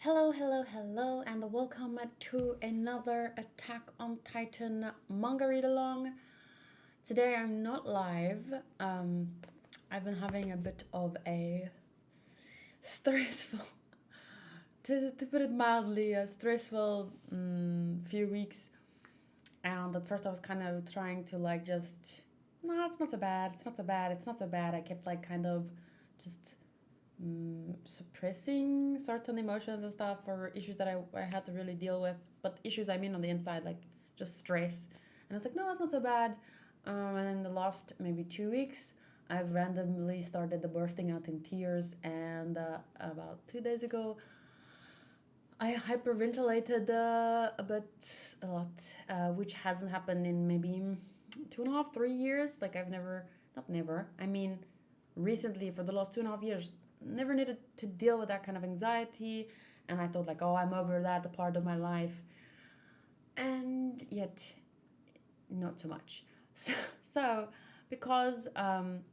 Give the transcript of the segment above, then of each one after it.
Hello, hello, hello, and welcome to another Attack on Titan manga read along. Today I'm not live. I've been having a bit of a stressful, to put it mildly, a stressful few weeks. And at first I was kind of trying to no, it's not so bad, it's not so bad, it's not so bad. I kept kind of just suppressing certain emotions and stuff or issues that I had to really deal with. But issues I mean on the inside, like just stress. And I was like, no, it's not so bad. And in the last maybe 2 weeks, I've randomly started the bursting out in tears. And about 2 days ago, I hyperventilated a lot, which hasn't happened in maybe 2.5, 3 years. Like I've never, not never, I mean, recently for the last 2.5 years, never needed to deal with that kind of anxiety. And I thought oh, I'm over that, a part of my life. And yet, not so much. So because, on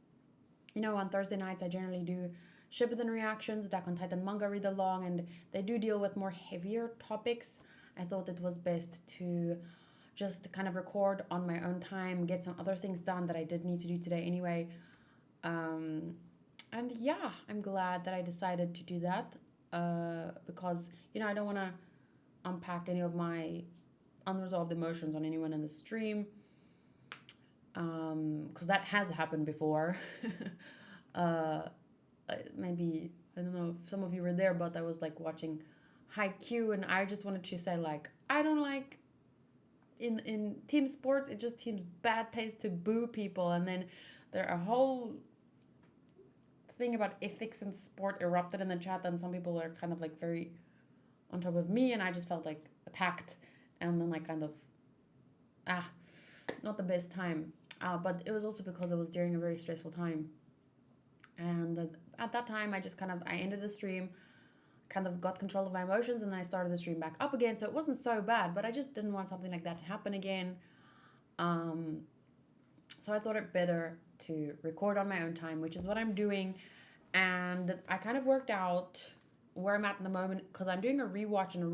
Thursday nights, I generally do Shippuden reactions, Attack on Titan manga read along, and they do deal with more heavier topics. I thought it was best to just kind of record on my own time, get some other things done that I did need to do today anyway. And yeah, I'm glad that I decided to do that because, I don't want to unpack any of my unresolved emotions on anyone in the stream because that has happened before. uh, Maybe, I don't know if some of you were there, but I was watching Haikyuu and I just wanted to say I don't like in team sports, it just seems bad taste to boo people, and then there are a whole thing about ethics in sport erupted in the chat, and some people are kind of very on top of me, and I just felt attacked, and then kind of not the best time. But it was also because it was during a very stressful time, and at that time I just I ended the stream, kind of got control of my emotions, and then I started the stream back up again. So it wasn't so bad, but I just didn't want something like that to happen again. So I thought it better to record on my own time, which is what I'm doing. And I kind of worked out where I'm at in the moment because I'm doing a rewatch and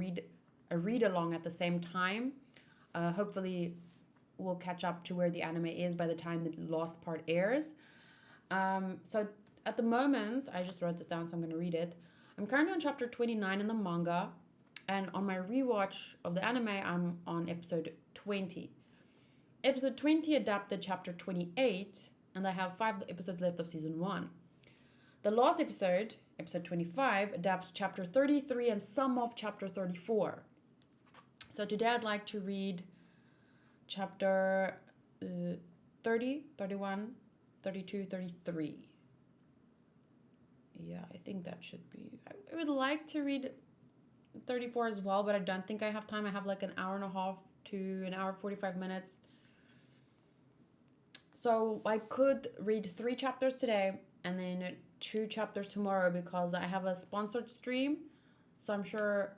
a read along at the same time. Hopefully, we'll catch up to where the anime is by the time the last part airs. So at the moment, I just wrote this down, so I'm going to read it. I'm currently on chapter 29 in the manga, and on my rewatch of the anime, I'm on episode 20. Episode 20 adapted chapter 28, and I have 5 episodes left of season 1. The last episode, episode 25, adapts chapter 33 and some of chapter 34. So today I'd like to read chapter 30, 31, 32, 33. Yeah, I think that should be... I would like to read 34 as well, but I don't think I have time. I have an hour and a half to an hour 45 minutes. So I could read 3 chapters today and then 2 chapters tomorrow because I have a sponsored stream. So I'm sure,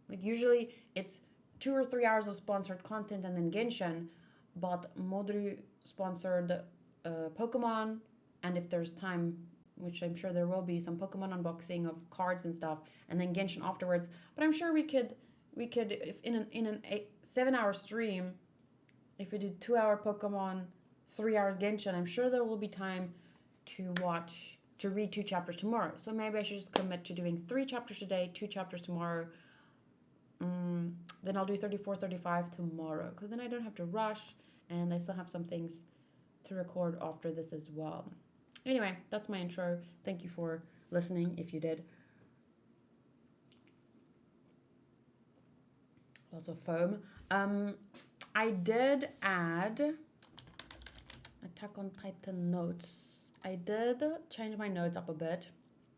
usually it's 2 or 3 hours of sponsored content and then Genshin, but Modru sponsored Pokemon, and if there's time, which I'm sure there will be, some Pokemon unboxing of cards and stuff, and then Genshin afterwards. But I'm sure we could, if in an 7-hour stream, if we did 2-hour Pokemon, 3 hours Genshin, I'm sure there will be time to read 2 chapters tomorrow. So maybe I should just commit to doing 3 chapters today, 2 chapters tomorrow. Then I'll do 34, 35 tomorrow, because then I don't have to rush, and I still have some things to record after this as well. Anyway, that's my intro. Thank you for listening, if you did. Lots of foam. I did add Attack on Titan notes. I did change my notes up a bit.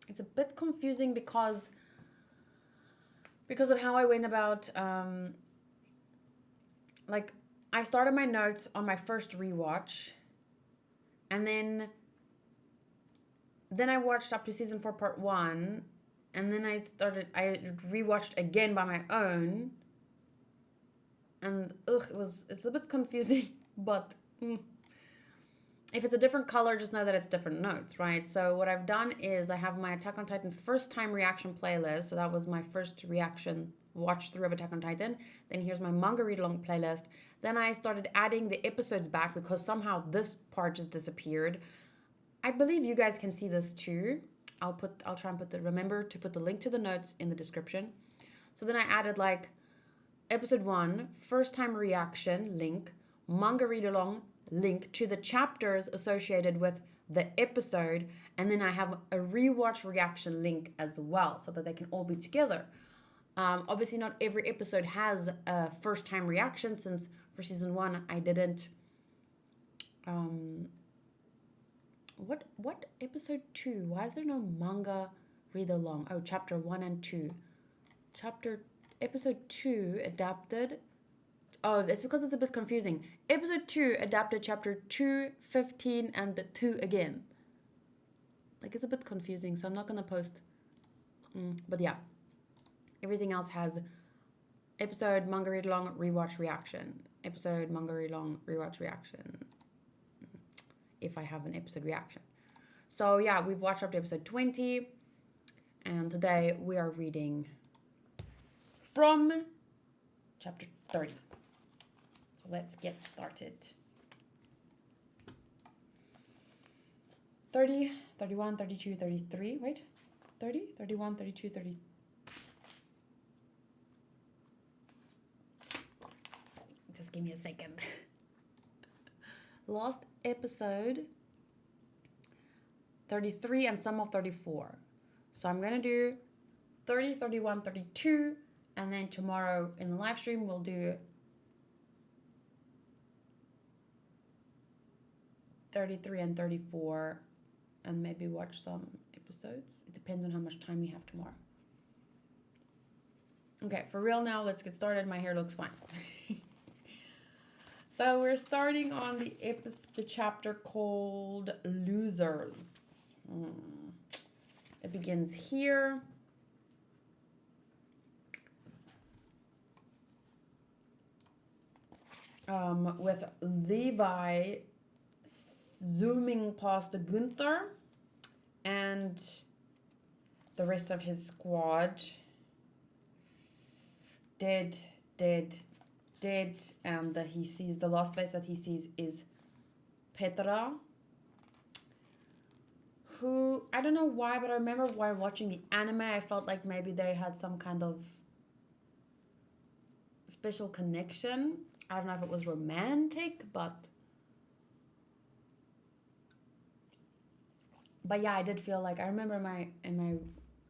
It's a bit confusing because of how I went about, I started my notes on my first rewatch, and then I watched up to season 4 part 1, and then I rewatched again by my own, and it's a bit confusing, but if it's a different color, just know that it's different notes, right? So what I've done is I have my Attack on Titan first time reaction playlist. So that was my first reaction watch through of Attack on Titan. Then here's my manga read along playlist. Then I started adding the episodes back because somehow this part just disappeared. I believe you guys can see this too. I'll try and remember to put the link to the notes in the description. So then I added like episode 1, first time reaction link, manga read along link to the chapters associated with the episode, and then I have a rewatch reaction link as well so that they can all be together. Obviously not every episode has a first time reaction, since for season 1 I didn't what episode 2, why is there no manga read along? Oh, chapter 1 and 2, episode 2 adapted. Oh, it's because it's a bit confusing. Episode 2 adapted chapter 2, 15, and the 2 again. Like, it's a bit confusing, so I'm not going to post. But yeah. Everything else has episode, manga read along, rewatch reaction. Episode, manga read along, rewatch reaction. If I have an episode reaction. So yeah, we've watched up to episode 20. And today we are reading from chapter 30. So let's get started. 30, 31, 32, 33. Wait. 30, 31, 32, 30. Just give me a second. Last episode 33 and some of 34. So I'm going to do 30, 31, 32. And then tomorrow in the live stream we'll do 33 and 34, and maybe watch some episodes. It depends on how much time we have tomorrow. Okay, for real now, let's get started. My hair looks fine. So we're starting on the chapter called Losers. It begins here. With Levi zooming past Gunther and the rest of his squad. Dead, and he sees, the last face that he sees is Petra, who, I don't know why, but I remember while watching the anime, I felt like maybe they had some kind of special connection. I don't know if it was romantic, but yeah, I did feel like, I remember in my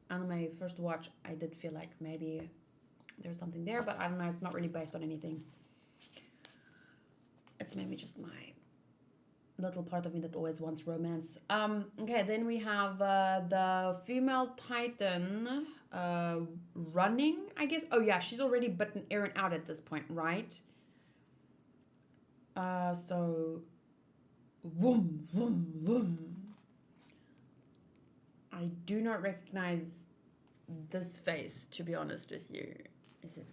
anime first watch, I did feel like maybe there's something there, but I don't know, it's not really based on anything. It's maybe just my little part of me that always wants romance. Okay, then we have the female Titan running, I guess. Oh yeah, she's already bitten Eren out at this point, right? So vroom, vroom, vroom. I do not recognize this face, to be honest with you. Is it?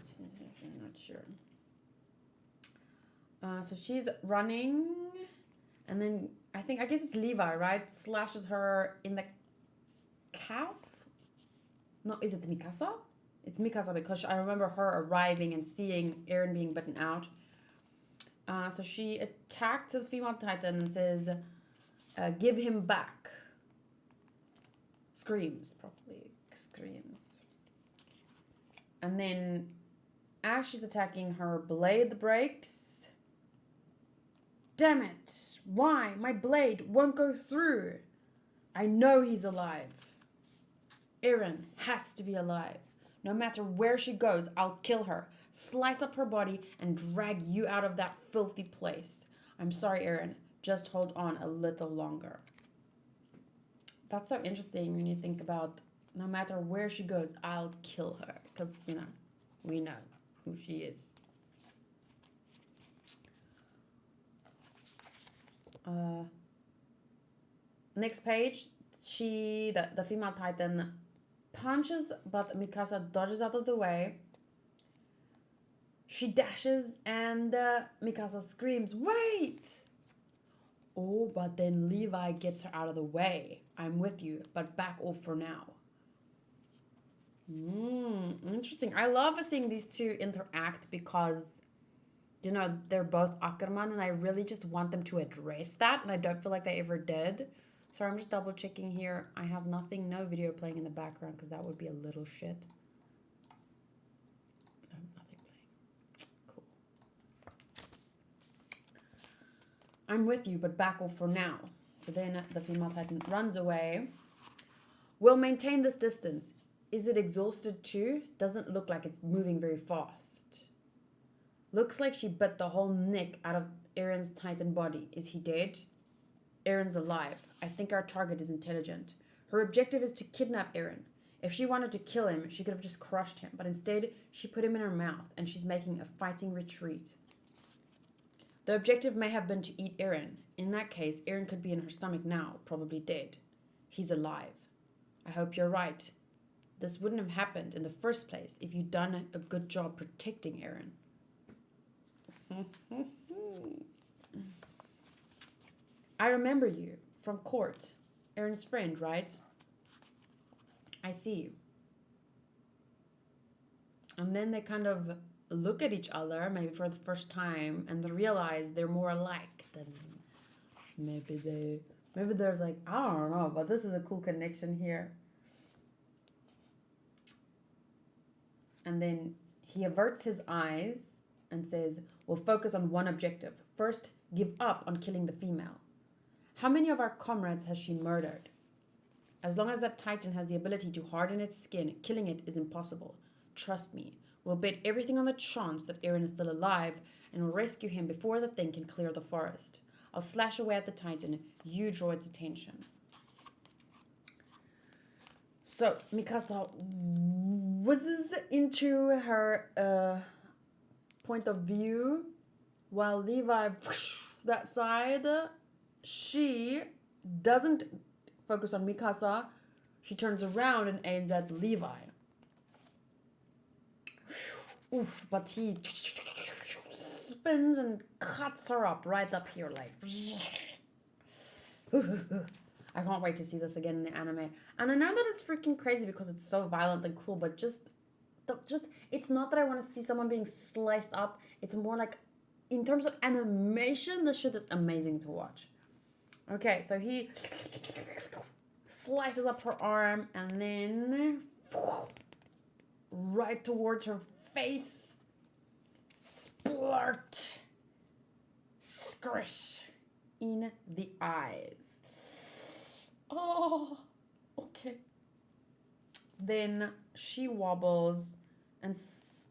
I'm not sure. So she's running, and then I guess it's Levi, right? Slashes her in the calf. No, is it Mikasa? It's Mikasa, because I remember her arriving and seeing Eren being bitten out. So she attacks the female Titan and says, "Give him back." Screams, probably screams. And then as she's attacking, her blade breaks. Damn it! Why? My blade won't go through. I know he's alive. Eren has to be alive. No matter where she goes, I'll kill her, slice up her body, and drag you out of that filthy place. I'm sorry, Eren. Just hold on a little longer. That's so interesting when you think about, no matter where she goes, I'll kill her. Because, you know, we know who she is. Next page, the female Titan punches, but Mikasa dodges out of the way. She dashes, and Mikasa screams, "Wait! Oh, but then Levi gets her out of the way. I'm with you, but back off for now. Interesting. I love seeing these two interact because, they're both Ackerman, and I really just want them to address that, and I don't feel like they ever did. So I'm just double checking here. I have no video playing in the background because that would be a little shit. No, nothing playing. Cool. I'm with you, but back off for now. So then the female Titan runs away. We'll maintain this distance. Is it exhausted too? Doesn't look like it's moving very fast. Looks like she bit the whole neck out of Eren's Titan body. Is he dead? Eren's alive. I think our target is intelligent. Her objective is to kidnap Eren. If she wanted to kill him, she could have just crushed him. But instead, she put him in her mouth, and she's making a fighting retreat. The objective may have been to eat Eren. In that case, Eren could be in her stomach now, probably dead. He's alive. I hope you're right. This wouldn't have happened in the first place if you'd done a good job protecting Eren. I remember you from court. Eren's friend, right? I see you. And then they kind of look at each other, maybe for the first time, and they realize they're more alike than maybe there's like, I don't know, but this is a cool connection here. And then he averts his eyes and says, we'll focus on one objective. First, give up on killing the female. How many of our comrades has she murdered? As long as that Titan has the ability to harden its skin, killing it is impossible. Trust me, we'll bet everything on the chance that Eren is still alive, and we'll rescue him before the thing can clear the forest. I'll slash away at the Titan. You draw its attention. So, Mikasa whizzes into her point of view, while Levi, that side, she doesn't focus on Mikasa. She turns around and aims at Levi. Oof, but he spins and cuts her up right up here, like. I can't wait to see this again in the anime. And I know that it's freaking crazy because it's so violent and cruel, but just it's not that I want to see someone being sliced up. It's more like, in terms of animation, this shit is amazing to watch. Okay, so he slices up her arm and then right towards her face. Splurt. Squish in the eyes. Oh, okay. Then she wobbles and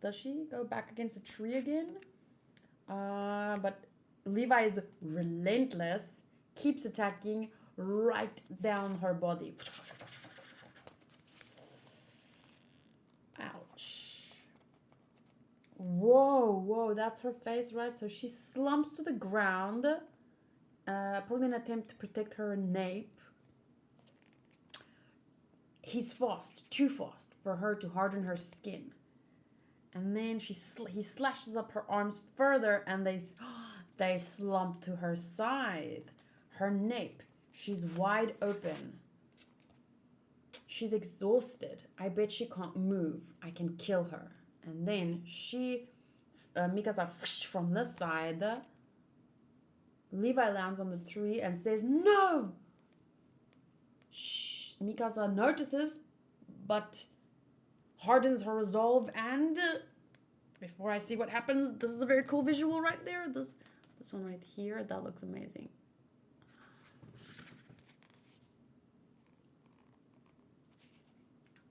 does she go back against the tree again? But Levi is relentless, keeps attacking right down her body. Ouch. Whoa, that's her face, right? So she slumps to the ground, probably in an attempt to protect her nape. He's fast, too fast for her to harden her skin. And then he slashes up her arms further, and they slump to her side. Her nape, she's wide open. She's exhausted. I bet she can't move. I can kill her. And then Mikasa from this side. Levi lands on the tree and says, no! Mikasa notices, but hardens her resolve, and before I see what happens, this is a very cool visual right there. This one right here, that looks amazing.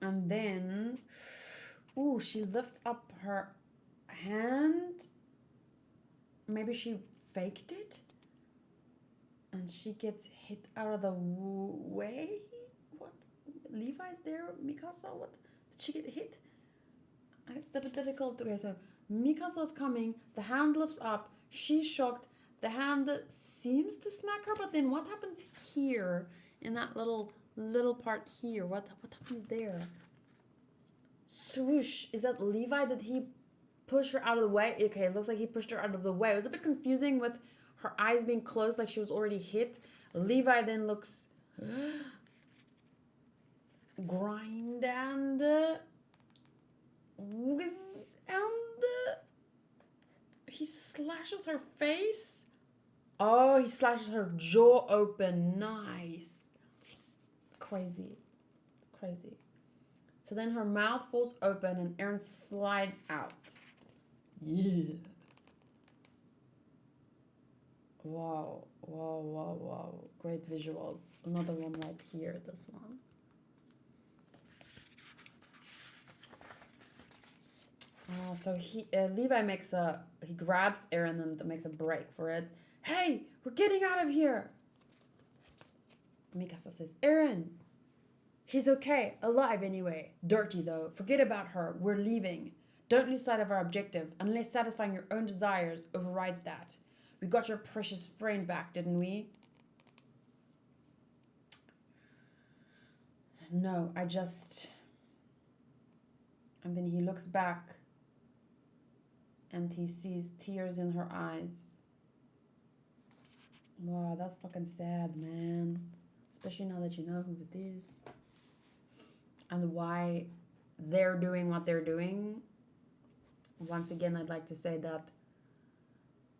And then, she lifts up her hand. Maybe she faked it, and she gets hit out of the way. What? Levi's there? Mikasa? What? Did she get hit? It's a bit difficult. Okay, so Mikasa's coming. The hand lifts up. She's shocked. The hand seems to smack her, but then what happens here in that little part here? What happens there? Swoosh. Is that Levi? Did he push her out of the way? Okay, it looks like he pushed her out of the way. It was a bit confusing with her eyes being closed like she was already hit. Levi then looks grind and whiz and he slashes her face. Oh, he slashes her jaw open. Nice. Crazy. Crazy. So then her mouth falls open and Aaron slides out. Yeah. Wow. Wow, wow, wow. Great visuals. Another one right here, this one. So Levi he grabs Aaron and makes a break for it. Hey, we're getting out of here. Mikasa says, Aaron, he's okay, alive anyway. Dirty though, forget about her, we're leaving. Don't lose sight of our objective, unless satisfying your own desires overrides that. We got your precious friend back, didn't we? No, And then he looks back and he sees tears in her eyes. Wow, that's fucking sad, man. Especially now that you know who it is. And why they're doing what they're doing. Once again, I'd like to say that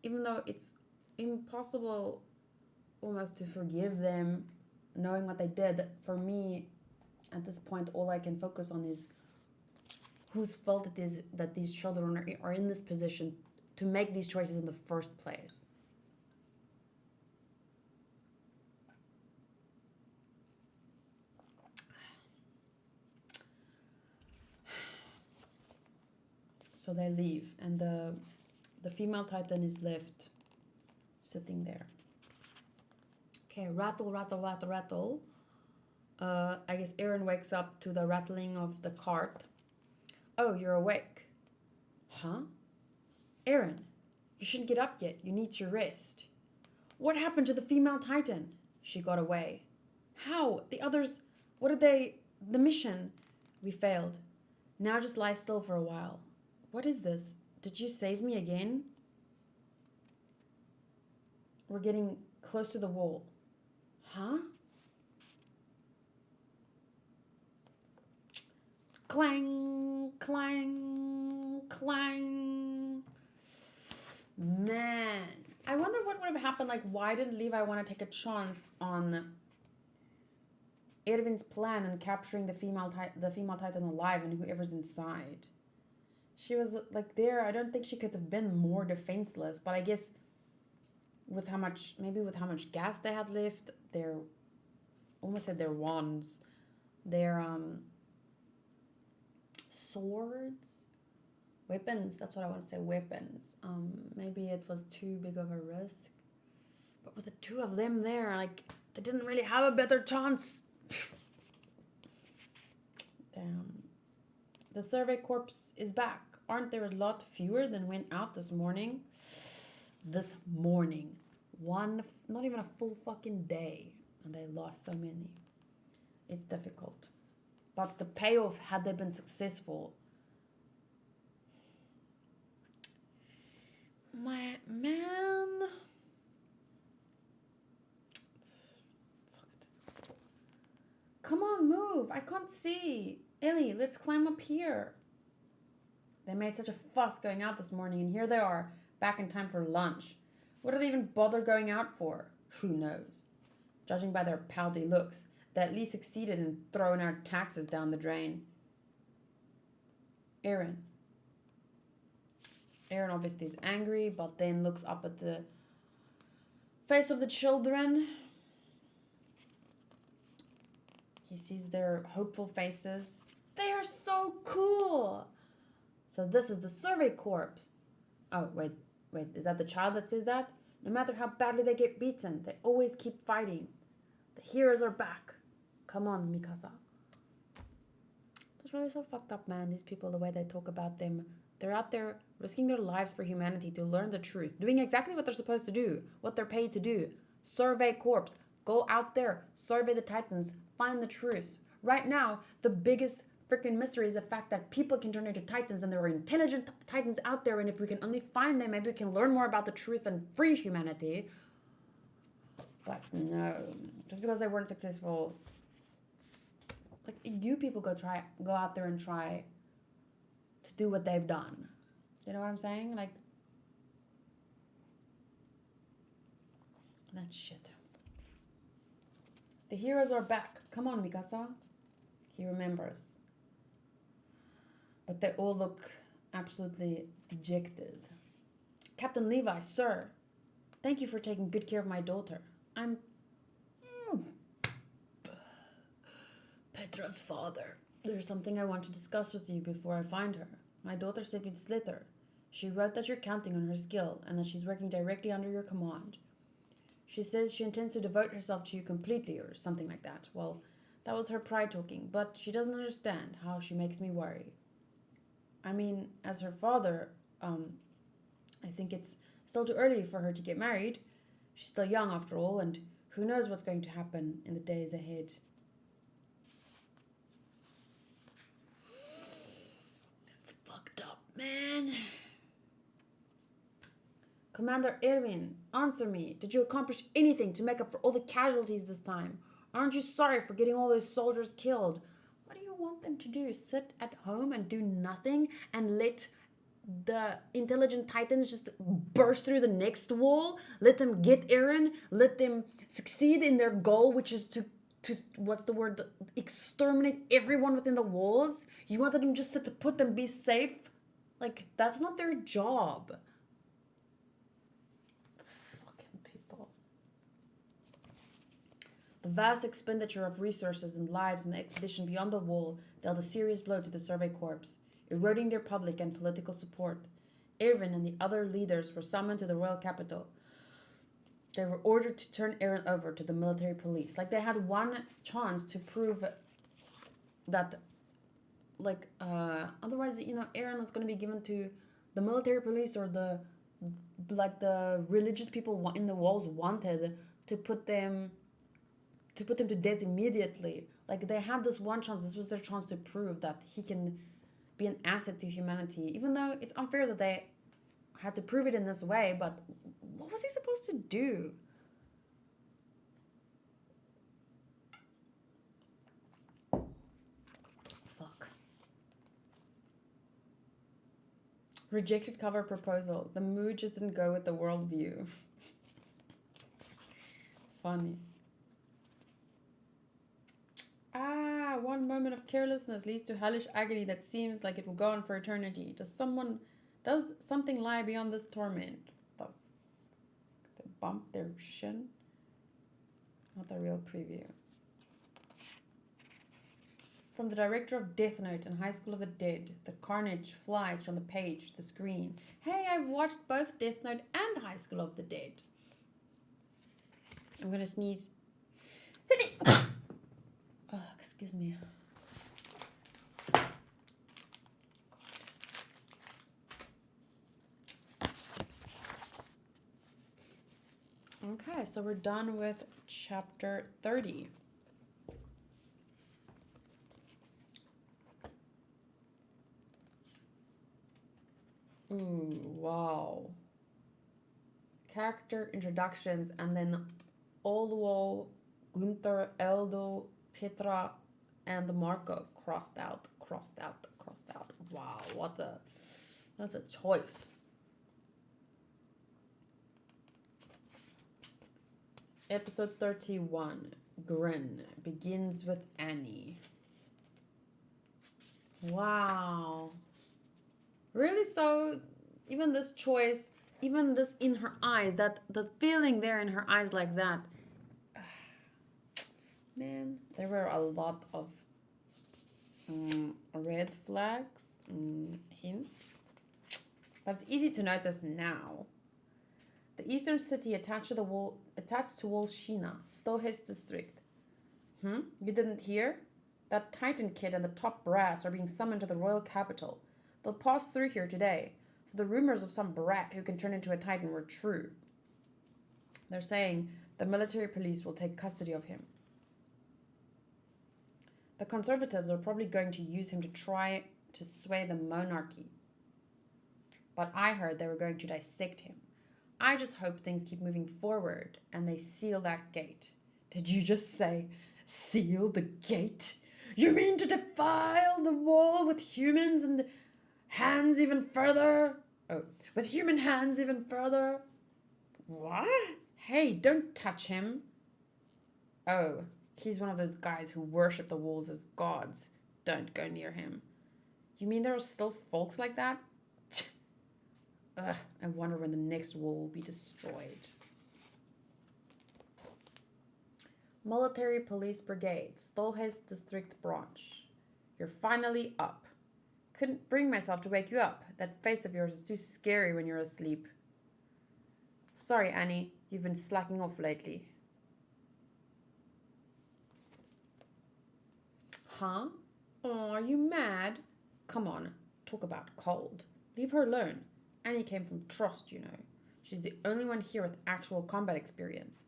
even though it's impossible almost to forgive them knowing what they did, for me, at this point, all I can focus on is whose fault it is that these children are in this position to make these choices in the first place. So they leave, and the female Titan is left sitting there. Okay, rattle, rattle, rattle, rattle. I guess Aaron wakes up to the rattling of the cart. Oh, you're awake. Huh? Aaron, you shouldn't get up yet. You need to rest. What happened to the female Titan? She got away. How? The others, what did they... The mission. We failed. Now just lie still for a while. What is this? Did you save me again? We're getting close to the wall. Huh? Clang, clang, clang. Man. I wonder what would have happened. Like, why didn't Levi want to take a chance on Erwin's plan and capturing the female Titan alive and whoever's inside? She was like there. I don't think she could have been more defenseless. But I guess with how much gas they had left, almost said their wands, their swords, weapons. That's what I want to say. Weapons. Maybe it was too big of a risk. But with the two of them there, like they didn't really have a better chance. Damn. The survey corps is back. Aren't there a lot fewer than went out this morning? This morning. Not even a full fucking day. And they lost so many. It's difficult. But the payoff, had they been successful... My man... Come on, move. I can't see. Ellie, let's climb up here. They made such a fuss going out this morning, and here they are, back in time for lunch. What do they even bother going out for? Who knows? Judging by their pouty looks, they at least succeeded in throwing our taxes down the drain. Aaron obviously is angry, but then looks up at the face of the children. He sees their hopeful faces. They are so cool! So this is the survey corps. Oh, wait. Is that the child that says that? No matter how badly they get beaten, they always keep fighting. The heroes are back. Come on, Mikasa. That's really so fucked up, man. These people, the way they talk about them. They're out there risking their lives for humanity to learn the truth. Doing exactly what they're supposed to do. What they're paid to do. Survey corps. Go out there. Survey the Titans. Find the truth. Right now, the biggest freaking mystery is the fact that people can turn into titans and there are intelligent titans out there, and if we can only find them, maybe we can learn more about the truth and free humanity. But no, just because they weren't successful, like you people go out there and try to do what they've done. You know what I'm saying? Like that shit. The heroes are back. Come on, Mikasa. He remembers. But they all look absolutely dejected. Captain Levi, sir, thank you for taking good care of my daughter. I'm Petra's father. There's something I want to discuss with you before I find her. My daughter sent me this letter. She wrote that you're counting on her skill and that she's working directly under your command. She says she intends to devote herself to you completely or something like that. Well, that was her pride talking, but she doesn't understand how she makes me worry. I mean, as her father, I think it's still too early for her to get married. She's still young after all, and who knows what's going to happen in the days ahead. That's fucked up, man. Commander Erwin, answer me. Did you accomplish anything to make up for all the casualties this time? Aren't you sorry for getting all those soldiers killed? What do you want them to do? Sit at home and do nothing and let the intelligent titans just burst through the next wall? Let them get Eren? Let them succeed in their goal, which is to what's the word? Exterminate everyone within the walls? You wanted them just to put them be safe? Like, that's not their job. The vast expenditure of resources and lives in the expedition beyond the wall dealt a serious blow to the Survey Corps, eroding their public and political support. Eren and the other leaders were summoned to the royal capital. They were ordered to turn Eren over to the military police. Like, they had one chance to prove that, like, otherwise, you know, Eren was going to be given to the military police or the religious people in the walls wanted to put them to death immediately. Like, they had this one chance. This was their chance to prove that he can be an asset to humanity, even though it's unfair that they had to prove it in this way. But what was he supposed to do? Fuck. Rejected cover proposal. The mood just didn't go with the worldview. Funny. One moment of carelessness leads to hellish agony that seems like it will go on for eternity. Does something lie beyond this torment? They bump their shin? Not a real preview. From the director of Death Note and High School of the Dead, the carnage flies from the page to the screen. Hey, I've watched both Death Note and High School of the Dead. I'm gonna sneeze. Oh, excuse me. Okay, so we're done with chapter 30. Ooh, wow. Character introductions, and then Olwo, Gunther, Eldo, Petra, and Marco crossed out. Wow, that's a choice. Episode 31, Grin, begins with Annie. Wow. Really? So even this choice, even this in her eyes, that the feeling there in her eyes like that, man, there were a lot of red flags, hints, but it's easy to notice now. The eastern city attached to Wall Shina, Stohis district. You didn't hear? That Titan kid and the top brass are being summoned to the royal capital. They'll pass through here today, so the rumors of some brat who can turn into a Titan were true. They're saying the military police will take custody of him. The conservatives are probably going to use him to try to sway the monarchy. But I heard they were going to dissect him. I just hope things keep moving forward and they seal that gate. Did you just say, seal the gate? You mean to defile the wall with humans and hands even further? Oh, with human hands even further? What? Hey, don't touch him. Oh, he's one of those guys who worship the walls as gods. Don't go near him. You mean there are still folks like that? Ugh, I wonder when the next wall will be destroyed. Military Police Brigade, Stolhes District Branch. You're finally up. Couldn't bring myself to wake you up. That face of yours is too scary when you're asleep. Sorry, Annie. You've been slacking off lately. Huh? Oh, are you mad? Come on, talk about cold. Leave her alone. Annie came from Trust, you know. She's the only one here with actual combat experience.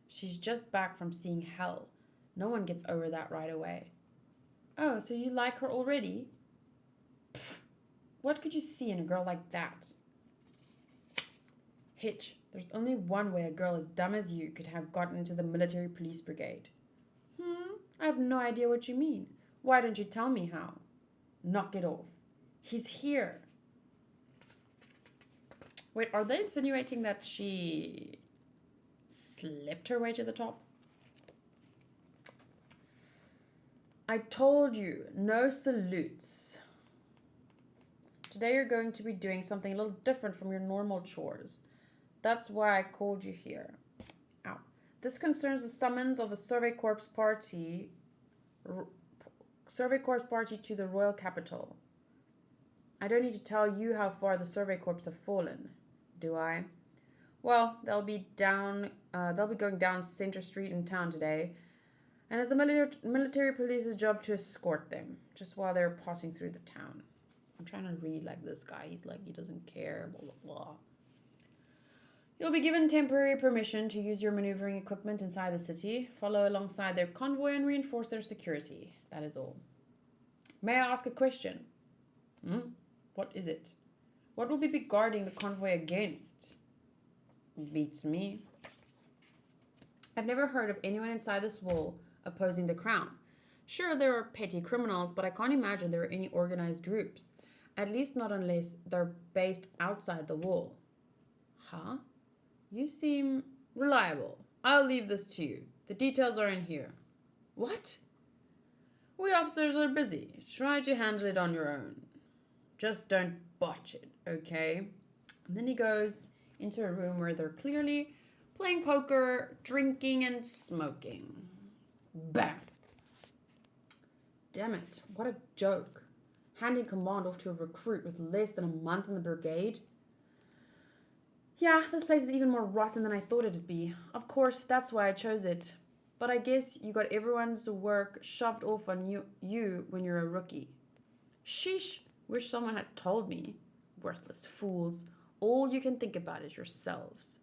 She's just back from seeing hell. No one gets over that right away. Oh, so you like her already? Pfft, what could you see in a girl like that? Hitch, there's only one way a girl as dumb as you could have gotten into the military police brigade. I have no idea what you mean. Why don't you tell me how? Knock it off. He's here. Wait, are they insinuating that she slipped her way to the top? I told you, no salutes. Today you're going to be doing something a little different from your normal chores. That's why I called you here. Ow. This concerns the summons of a Survey Corps party to the royal capital. I don't need to tell you how far the Survey Corps have fallen, do I? Well, they'll be going down Center Street in town today, and it's the military police's job to escort them, just while they're passing through the town. I'm trying to read like this guy. He's like, he doesn't care, blah, blah, blah. You'll be given temporary permission to use your maneuvering equipment inside the city, follow alongside their convoy, and reinforce their security. That is all. May I ask a question? What is it? What will we be guarding the convoy against? Beats me. I've never heard of anyone inside this wall opposing the crown. Sure, there are petty criminals, but I can't imagine there are any organized groups. At least not unless they're based outside the wall. Huh? You seem reliable. I'll leave this to you. The details are in here. What? We officers are busy. Try to handle it on your own. Just don't botch it, okay? And then he goes into a room where they're clearly playing poker, drinking, and smoking. Bam! Damn it, what a joke. Handing command off to a recruit with less than a month in the brigade. Yeah, this place is even more rotten than I thought it'd be. Of course, that's why I chose it. But I guess you got everyone's work shoved off on you when you're a rookie. Sheesh, wish someone had told me. Worthless fools. All you can think about is yourselves.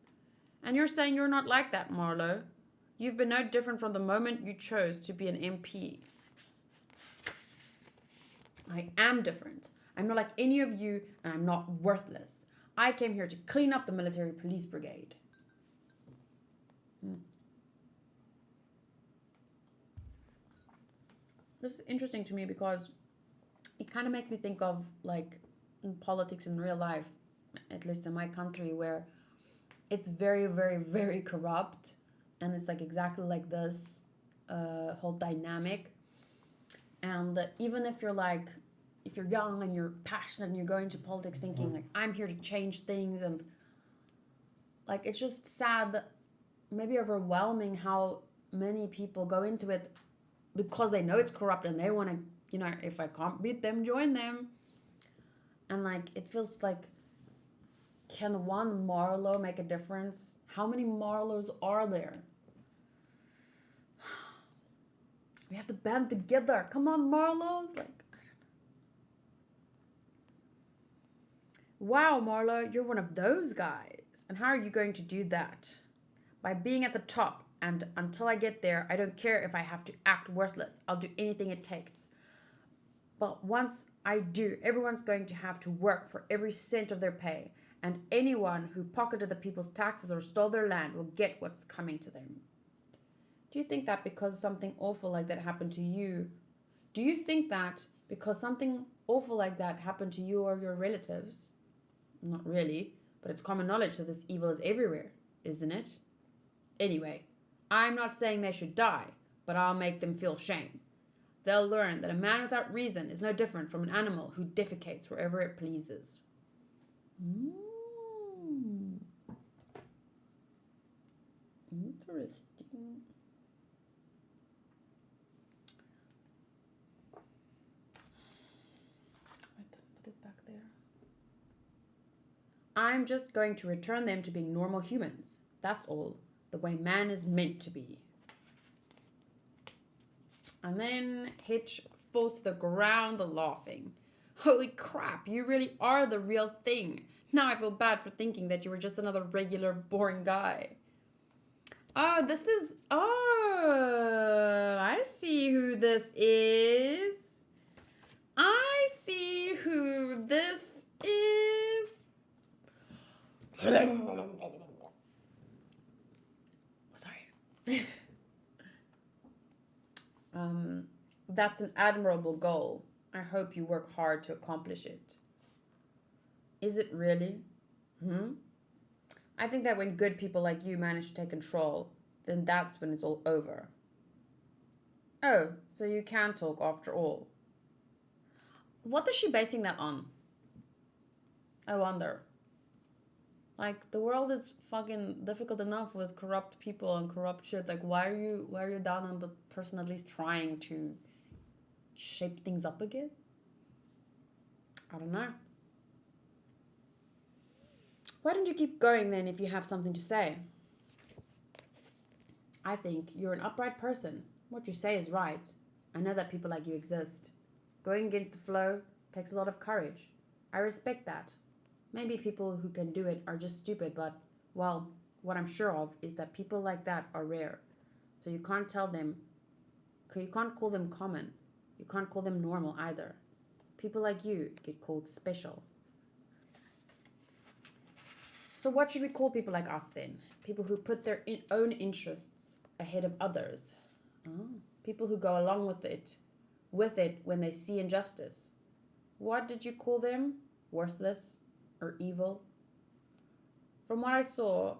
And you're saying you're not like that, Marlowe. You've been no different from the moment you chose to be an MP. I am different. I'm not like any of you, and I'm not worthless. I came here to clean up the military police brigade. This is interesting to me because it kind of makes me think of like in politics in real life, at least in my country, where it's very, very, very corrupt, and it's like exactly like this whole dynamic. And even if you're young and you're passionate and you're going to politics thinking like I'm here to change things, and like it's just sad that maybe overwhelming how many people go into it because they know it's corrupt and they want to, you know, if I can't beat them, join them. And like it feels like, can one Marlowe make a difference? How many Marlows are there? We have to band together. Come on, Marlows. Like, wow, Marlowe, you're one of those guys. And how are you going to do that? By being at the top And until I get there, I don't care if I have to act worthless. I'll do anything it takes. But once I do, everyone's going to have to work for every cent of their pay. And anyone who pocketed the people's taxes or stole their land will get what's coming to them. Do you think that because something awful like that happened to you? Do you think that because something awful like that happened to you or your relatives? Not really, but it's common knowledge that this evil is everywhere, isn't it? Anyway, I'm not saying they should die, but I'll make them feel shame. They'll learn that a man without reason is no different from an animal who defecates wherever it pleases. Interesting. Put it back there. I'm just going to return them to being normal humans. That's all. The way man is meant to be. And then Hitch falls to the ground laughing. Holy crap, you really are the real thing. Now I feel bad for thinking that you were just another regular, boring guy. Oh, this is... Oh, I see who this is. I see who this is. Sorry. That's an admirable goal. I hope you work hard to accomplish it. Is it really? I think that when good people like you manage to take control, then that's when it's all over. Oh, so you can talk after all. What is she basing that on? I wonder. Like, the world is fucking difficult enough with corrupt people and corrupt shit. Like, why are you down on the person at least trying to shape things up again? I don't know. Why don't you keep going then if you have something to say? I think you're an upright person. What you say is right. I know that people like you exist. Going against the flow takes a lot of courage. I respect that. Maybe people who can do it are just stupid, but, well, what I'm sure of is that people like that are rare. So you can't call them common. You can't call them normal either. People like you get called special. So what should we call people like us then? People who put their own interests ahead of others. Oh. People who go along with it when they see injustice. What did you call them? Worthless or evil? From what I saw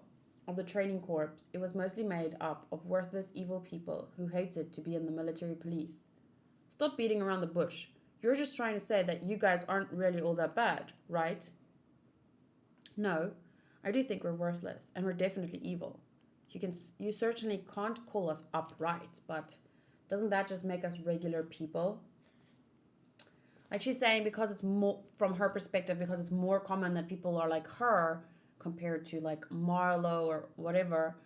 of the training corps, it was mostly made up of worthless, evil people who hated to be in the military police. Stop beating around the bush. You're just trying to say that you guys aren't really all that bad, right? No, I do think we're worthless, and we're definitely evil. You certainly can't call us upright, but doesn't that just make us regular people? Like she's saying, because it's more, from her perspective, because it's more common that people are like her compared to like Marlo or whatever,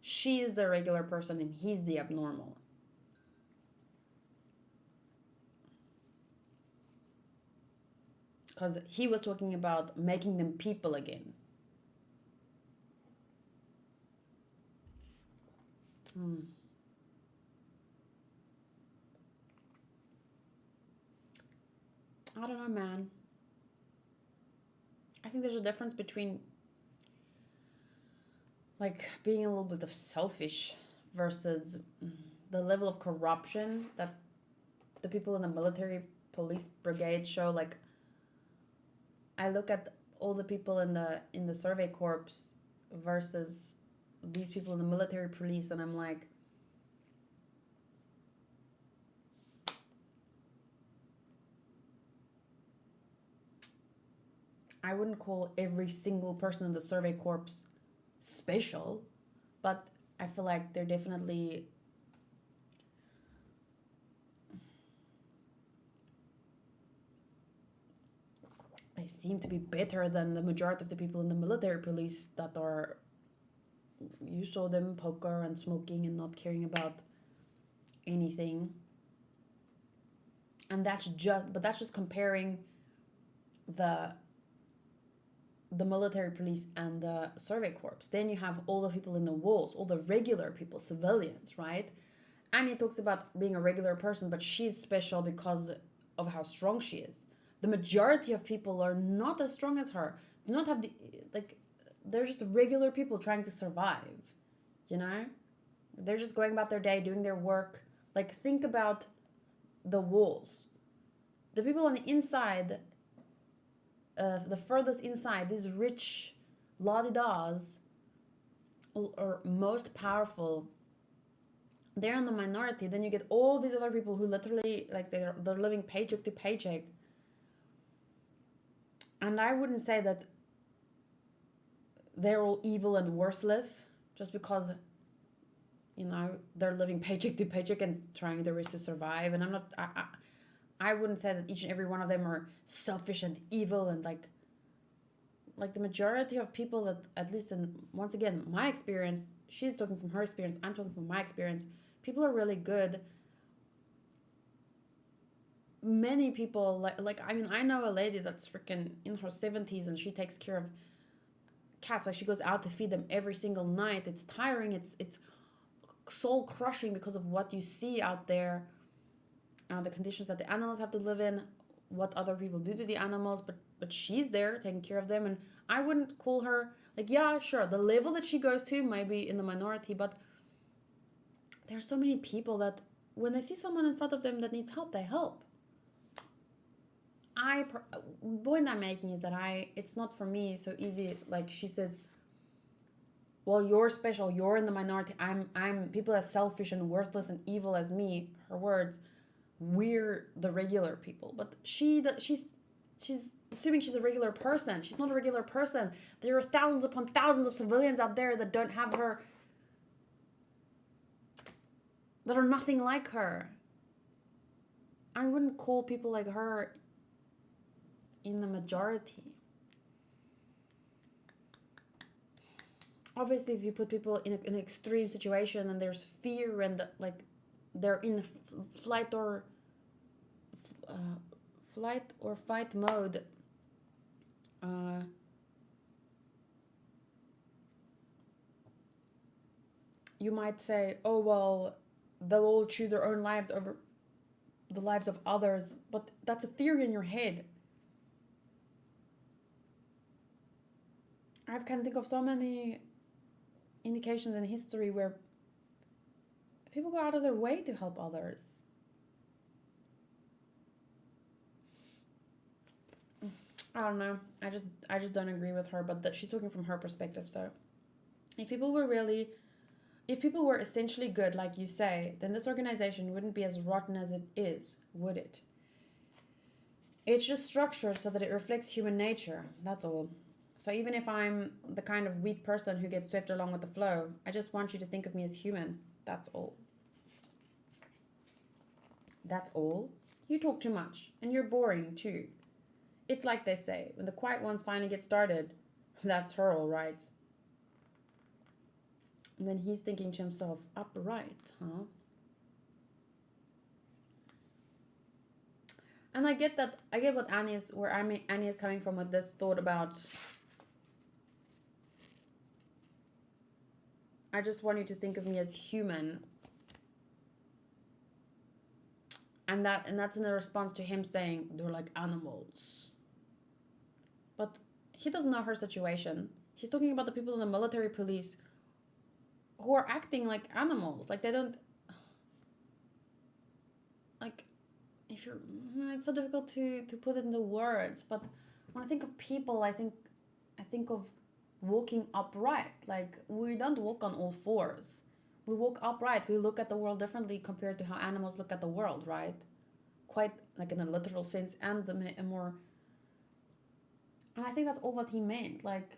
she's the regular person and he's the abnormal. Because he was talking about making them people again. I don't know, man. I think there's a difference between like being a little bit of selfish versus the level of corruption that the people in the military police brigade show. Like, I look at all the people in the survey corps versus these people in the military police, and I'm like, I wouldn't call every single person in the survey corps special, but I feel like they're definitely they seem to be better than the majority of the people in the military police that are, you saw them poker and smoking and not caring about anything. And that's just comparing the the military police and the survey corps. Then you have all the people in the walls, all the regular people, civilians, right? And he talks about being a regular person, but she's special because of how strong she is. The majority of people are not as strong as her. Do not have the, like, they're just regular people trying to survive, you know? They're just going about their day, doing their work. Like, think about the walls. The people on the inside, the furthest inside, these rich la-di-das, or most powerful, they're in the minority. Then you get all these other people who literally, like, they're living paycheck to paycheck. And I wouldn't say that they're all evil and worthless just because, you know, they're living paycheck to paycheck and trying their best to survive. And I wouldn't say that each and every one of them are selfish and evil, and like the majority of people that, at least in, once again, my experience, she's talking from her experience, I'm talking from my experience, people are really good. Many people, like I mean, I know a lady that's freaking in her 70s and she takes care of cats. Like, she goes out to feed them every single night. It's tiring, it's soul crushing because of what you see out there, the conditions that the animals have to live in, what other people do to the animals, but she's there taking care of them. And I wouldn't call her, like, yeah, sure, the level that she goes to might be in the minority, but there's so many people that when they see someone in front of them that needs help, they help. Point I'm making is that it's not for me so easy. Like, she says, well, you're special, you're in the minority, I'm people as selfish and worthless and evil as me, her words, we're the regular people. But she's assuming she's a regular person. She's not a regular person. There are thousands upon thousands of civilians out there that don't have her, that are nothing like her. I wouldn't call people like her in the majority. Obviously, if you put people in an extreme situation and there's fear and like they're in flight or fight mode, you might say, oh well, they'll all choose their own lives over the lives of others. But that's a theory in your head. I can think of so many indications in history where people go out of their way to help others. I don't know. I just don't agree with her, but that she's talking from her perspective. So if people were essentially good, like you say, then this organization wouldn't be as rotten as it is, would it? It's just structured so that it reflects human nature. That's all. So even if I'm the kind of weak person who gets swept along with the flow, I just want you to think of me as human. That's all. That's all. You talk too much, and you're boring too. It's like they say, when the quiet ones finally get started, that's her, all right. And then he's thinking to himself, upright, huh? And I get what Annie is coming from with this thought about, I just want you to think of me as human. And that's in a response to him saying, they're like animals. But he doesn't know her situation. He's talking about the people in the military police who are acting like animals. Like, they don't, like, if you're, it's so difficult to put it into words. But when I think of people, I think of walking upright. Like, we don't walk on all fours. We walk upright. We look at the world differently compared to how animals look at the world, right? Quite like in a literal sense, and a more. And I think that's all that he meant. Like,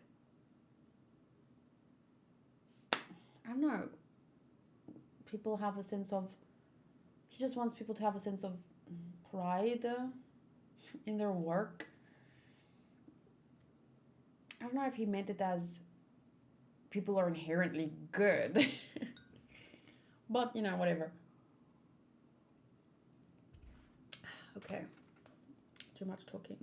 I don't know. People have a sense of. He just wants people to have a sense of pride in their work. I don't know if he meant it as people are inherently good. But, you know, whatever. Okay. Too much talking.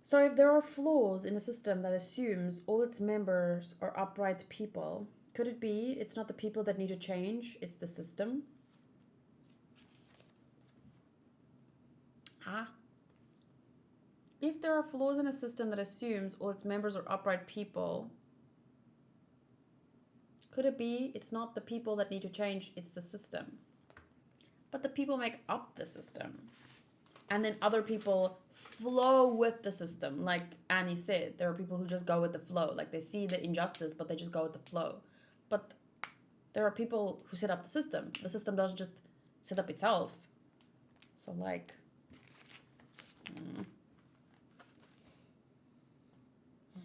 So if there are flaws in a system that assumes all its members are upright people, could it be it's not the people that need to change, it's the system? Ah. If there are flaws in a system that assumes all its members are upright people, could it be it's not the people that need to change, it's the system? But the people make up the system. And then other people flow with the system. Like Annie said, there are people who just go with the flow. Like they see the injustice, but they just go with the flow. But there are people who set up the system. The system doesn't just set up itself. So like...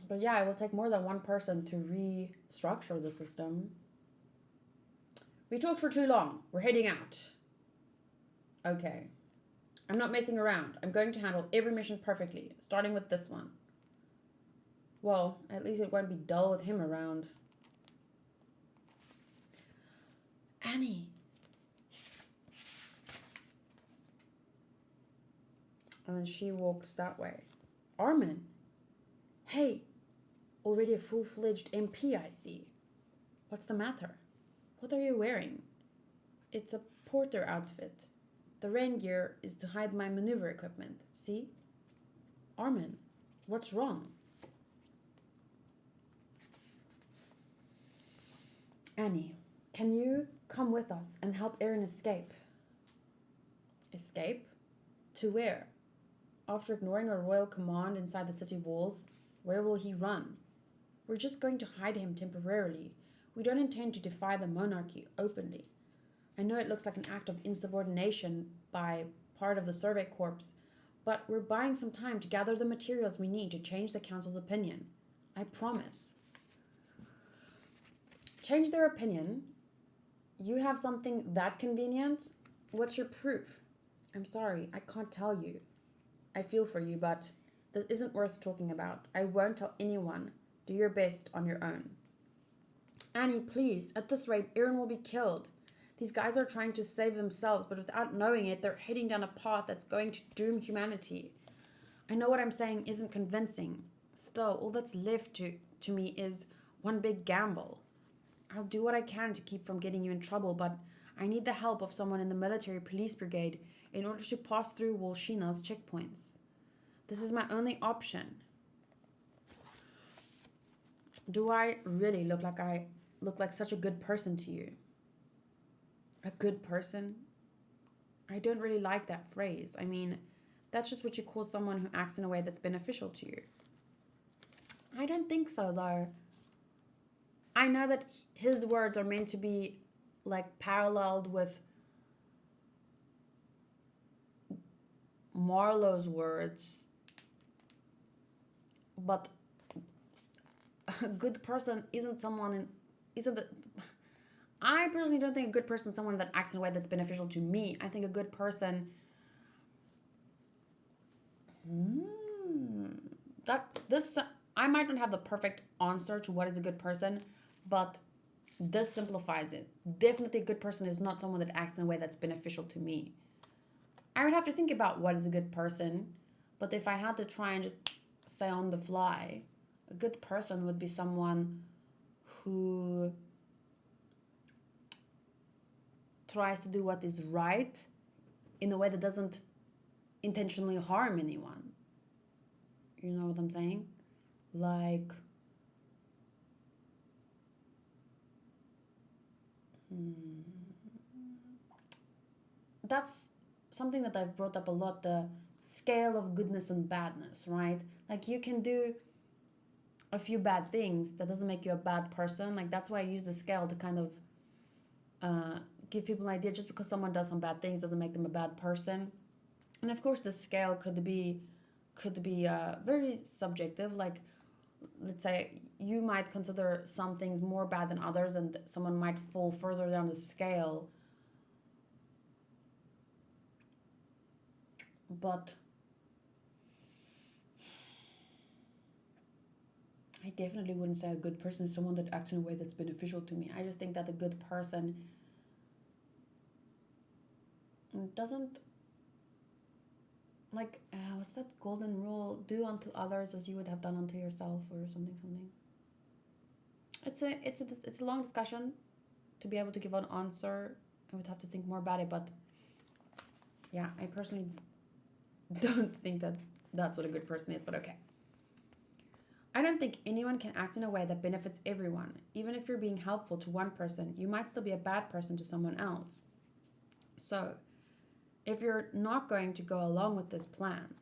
But yeah, it will take more than one person to restructure the system. We talked for too long. We're heading out. Okay. I'm not messing around. I'm going to handle every mission perfectly, starting with this one. Well, at least it won't be dull with him around. Annie. And then she walks that way. Armin. Hey. Already a full-fledged MP, I see. What's the matter? What are you wearing? It's a porter outfit. The rain gear is to hide my maneuver equipment. See? Armin, what's wrong? Annie, can you come with us and help Aaron escape? Escape? To where? After ignoring a royal command inside the city walls, where will he run? We're just going to hide him temporarily. We don't intend to defy the monarchy openly. I know it looks like an act of insubordination by part of the Survey Corps, but we're buying some time to gather the materials we need to change the council's opinion. I promise. Change their opinion? You have something that convenient? What's your proof? I'm sorry, I can't tell you. I feel for you, but this isn't worth talking about. I won't tell anyone. Do your best on your own. Annie, please. At this rate, Aaron will be killed. These guys are trying to save themselves, but without knowing it, they're heading down a path that's going to doom humanity. I know what I'm saying isn't convincing. Still, all that's left to me is one big gamble. I'll do what I can to keep from getting you in trouble, but I need the help of someone in the military police brigade in order to pass through Wolshina's checkpoints. This is my only option. Do I really look like such a good person to you? A good person? I don't really like that phrase. I mean, that's just what you call someone who acts in a way that's beneficial to you. I don't think so, though. I know that his words are meant to be like paralleled with Marlowe's words, but a good person I personally don't think a good person is someone that acts in a way that's beneficial to me. I think a good person I might not have the perfect answer to what is a good person, but this simplifies it. Definitely a good person is not someone that acts in a way that's beneficial to me. I would have to think about what is a good person, but if I had to try and just say on the fly, a good person would be someone who tries to do what is right in a way that doesn't intentionally harm anyone. You know what I'm saying? Like, that's something that I've brought up a lot, the scale of goodness and badness, right? Like, you can do a few bad things. That doesn't make you a bad person. Like, that's why I use the scale to kind of give people an idea. Just because someone does some bad things doesn't make them a bad person. And of course, the scale could be very subjective. Like, let's say you might consider some things more bad than others, and someone might fall further down the scale. But I definitely wouldn't say a good person is someone that acts in a way that's beneficial to me. I just think that a good person doesn't like what's that golden rule? Do unto others as you would have done unto yourself, or something, something. It's a long discussion to be able to give an answer. I would have to think more about it, but yeah, I personally don't think that that's what a good person is, but okay. I don't think anyone can act in a way that benefits everyone. Even if you're being helpful to one person, you might still be a bad person to someone else. So, if you're not going to go along with this plan,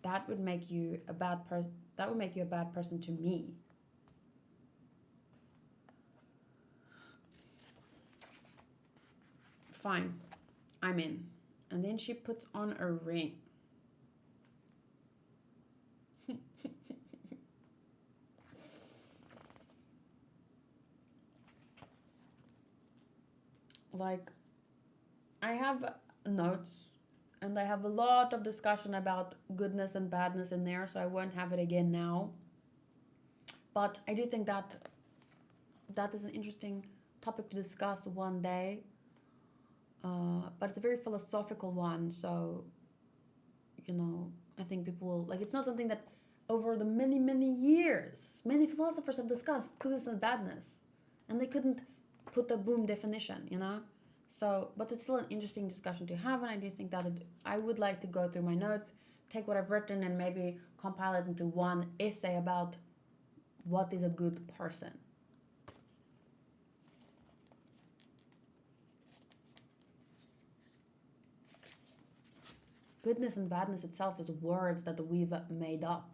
that would make you a bad person. That would make you a bad person to me. Fine, I'm in. And then she puts on a ring. Like, I have notes and I have a lot of discussion about goodness and badness in there, so I won't have it again now. But I do think that that is an interesting topic to discuss one day. But it's a very philosophical one, so I think people will like. It's not something that over the many years many philosophers have discussed goodness and badness, and they couldn't put a boom definition. So, but it's still an interesting discussion to have, and I do think that I would like to go through my notes, take what I've written, and maybe compile it into one essay about what is a good person. Goodness and badness itself is words that we've made up,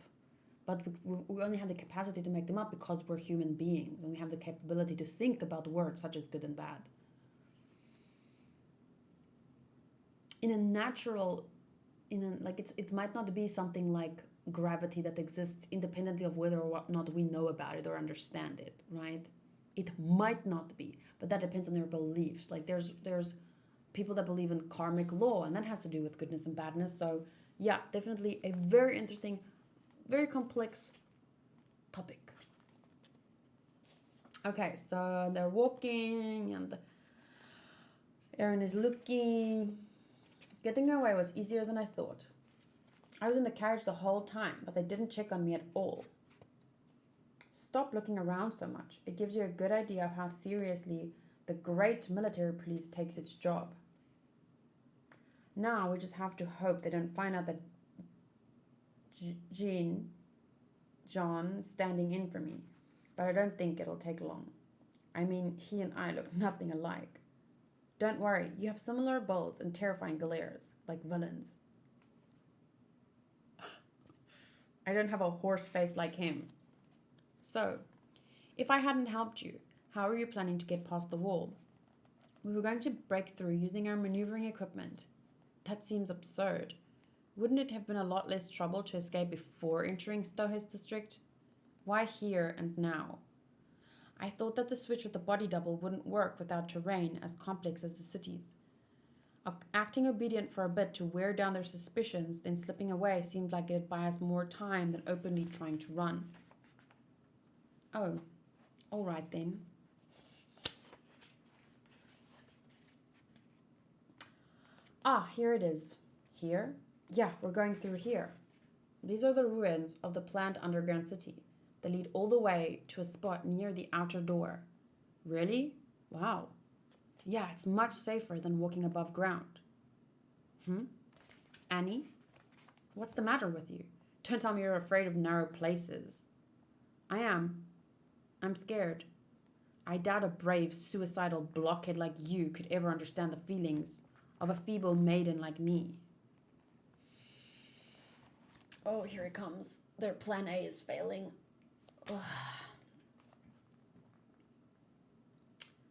but we only have the capacity to make them up because we're human beings and we have the capability to think about words such as good and bad. In a natural, it might not be something like gravity that exists independently of whether or not we know about it or understand it, right? It might not be, but that depends on your beliefs. Like there's people that believe in karmic law, and that has to do with goodness and badness. So yeah, definitely a very interesting, very complex topic. Okay, so they're walking and Aaron is looking. Getting away was easier than I thought. I was in the carriage the whole time, but they didn't check on me at all. Stop looking around so much. It gives you a good idea of how seriously the great military police takes its job. Now we just have to hope they don't find out that John is standing in for me, but I don't think it'll take long. I mean, he and I look nothing alike. Don't worry, you have similar builds and terrifying glares, like villains. I don't have a horse face like him. So, if I hadn't helped you, how are you planning to get past the wall? We were going to break through using our maneuvering equipment. That seems absurd. Wouldn't it have been a lot less trouble to escape before entering Stohis district? Why here and now? I thought that the switch with the body double wouldn't work without terrain as complex as the cities. Acting obedient for a bit to wear down their suspicions, then slipping away seemed like it'd buy us more time than openly trying to run. Oh, all right then. Ah, here it is. Here? Yeah, we're going through here. These are the ruins of the planned underground city. They lead all the way to a spot near the outer door. Really? Wow. Yeah, it's much safer than walking above ground. Annie? What's the matter with you? Don't tell me you're afraid of narrow places. I am. I'm scared. I doubt a brave, suicidal blockhead like you could ever understand the feelings of a feeble maiden like me. Oh, here it comes. Their plan A is failing. Ugh.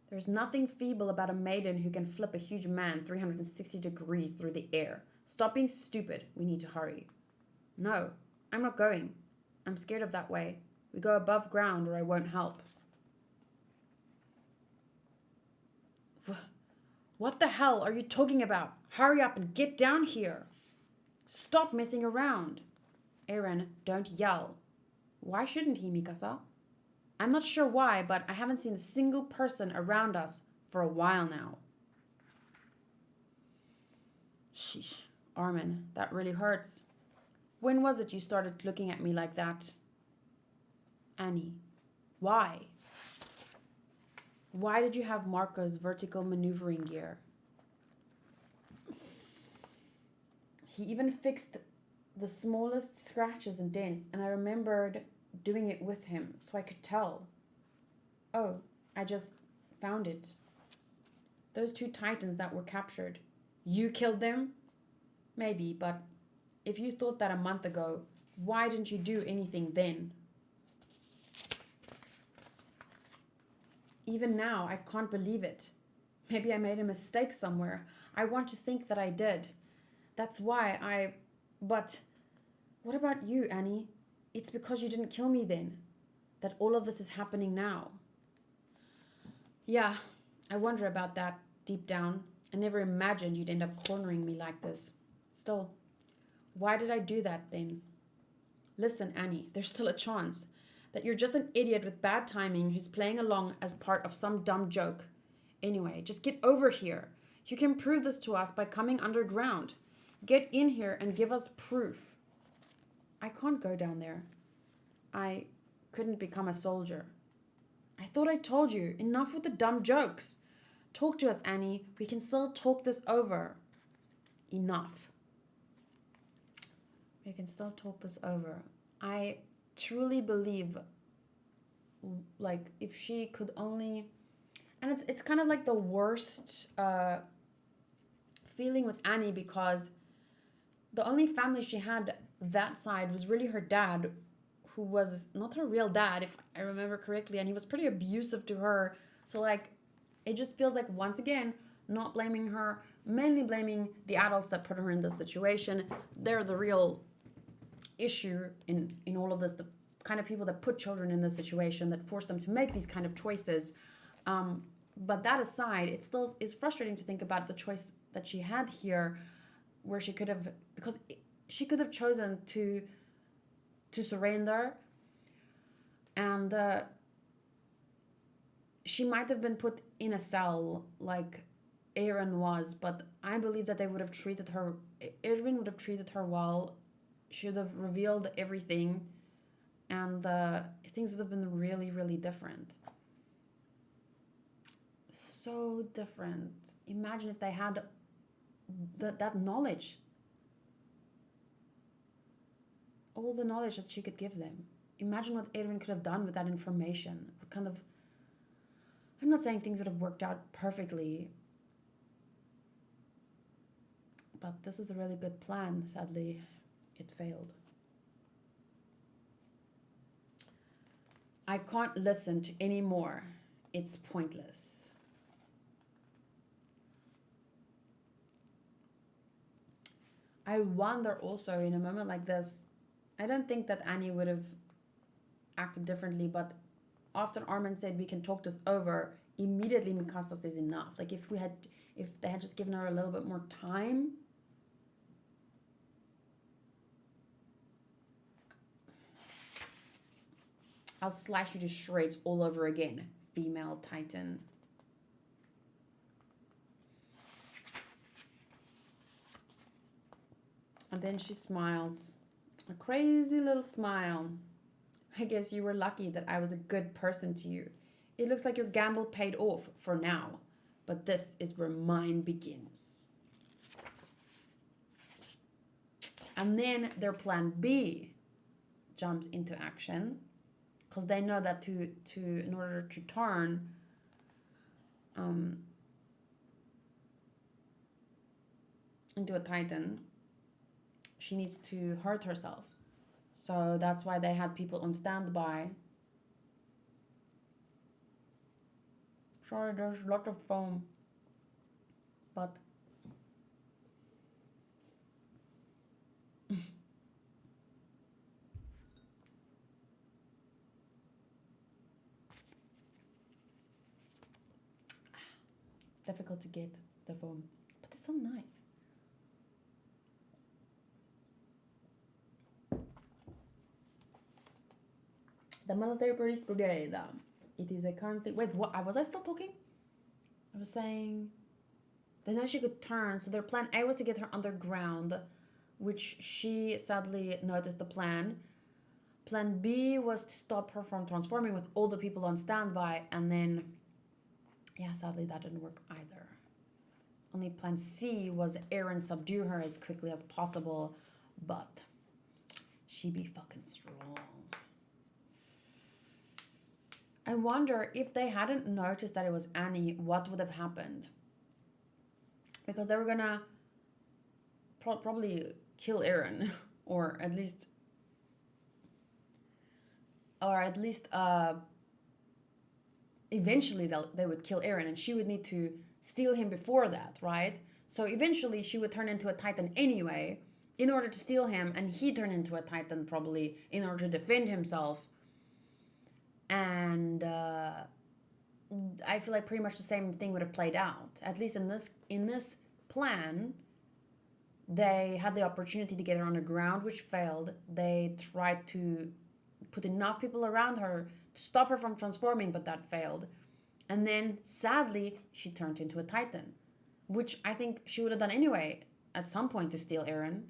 There's nothing feeble about a maiden who can flip a huge man 360 degrees through the air. Stop being stupid. We need to hurry. No, I'm not going. I'm scared of that way. We go above ground or I won't help. What the hell are you talking about? Hurry up and get down here. Stop messing around. Aaron, don't yell. Why shouldn't he, Mikasa? I'm not sure why, but I haven't seen a single person around us for a while now. Sheesh. Armin, that really hurts. When was it you started looking at me like that? Annie, why? Why did you have Marco's vertical maneuvering gear? He even fixed the smallest scratches and dents, and I remembered doing it with him so I could tell. Oh, I just found it. Those two titans that were captured. You killed them? Maybe, but if you thought that a month ago, why didn't you do anything then? Even now, I can't believe it. Maybe I made a mistake somewhere. I want to think that I did. That's why I... But what about you, Annie? It's because you didn't kill me then that all of this is happening now. Yeah, I wonder about that deep down. I never imagined you'd end up cornering me like this. Still, why did I do that then? Listen, Annie, there's still a chance that you're just an idiot with bad timing who's playing along as part of some dumb joke. Anyway, just get over here. You can prove this to us by coming underground. Get in here and give us proof. I can't go down there. I couldn't become a soldier. I thought I told you. Enough with the dumb jokes. Talk to us, Annie. We can still talk this over. Enough. We can still talk this over. I truly believe, like, if she could only... And it's kind of like the worst feeling with Annie, because the only family she had that side was really her dad, who was not her real dad, if I remember correctly, and he was pretty abusive to her. So, like, it just feels like, once again, not blaming her, mainly blaming the adults that put her in this situation. They're the real issue in all of this, the kind of people that put children in this situation, that force them to make these kind of choices. But that aside, it still is frustrating to think about the choice that she had here, where she could have, because she could have chosen to surrender, and she might have been put in a cell like Aaron was, but I believe that they would have treated her, Aaron would have treated her well, should have revealed everything, and things would have been really, really different. So different. Imagine if they had that knowledge. All the knowledge that she could give them. Imagine what Adrian could have done with that information. What kind of... I'm not saying things would have worked out perfectly, but this was a really good plan. Sadly, it failed. I can't listen to any more. It's pointless. I wonder also, in a moment like this, I don't think that Annie would have acted differently, but after Armin said we can talk this over, immediately Mikasa says enough. Like, if they had just given her a little bit more time. I'll slash you to shreds all over again, female titan. And then she smiles. A crazy little smile. I guess you were lucky that I was a good person to you. It looks like your gamble paid off for now. But this is where mine begins. And then their plan B jumps into action. Because they know that in order to turn into a titan, she needs to hurt herself. So that's why they had people on standby. Sorry, there's a lot of foam. But difficult to get the foam. But it's so nice. The Military Police Brigade. It is a currently... Wait, what? Was I still talking? I was saying... They know she could turn, so their plan A was to get her underground, which she sadly noticed the plan. Plan B was to stop her from transforming with all the people on standby, and then, yeah, sadly that didn't work either. Only plan C was Eren subdue her as quickly as possible, but she be fucking strong. I wonder if they hadn't noticed that it was Annie, what would have happened? Because they were gonna probably kill Eren, or at least, eventually they would kill Eren, and she would need to steal him before that, right? So eventually she would turn into a Titan anyway, in order to steal him, and he turned into a Titan probably in order to defend himself. And I feel like pretty much the same thing would have played out. At least in this plan, they had the opportunity to get her underground, which failed. They tried to put enough people around her to stop her from transforming, but that failed. And then, sadly, she turned into a Titan, which I think she would have done anyway at some point to steal Eren.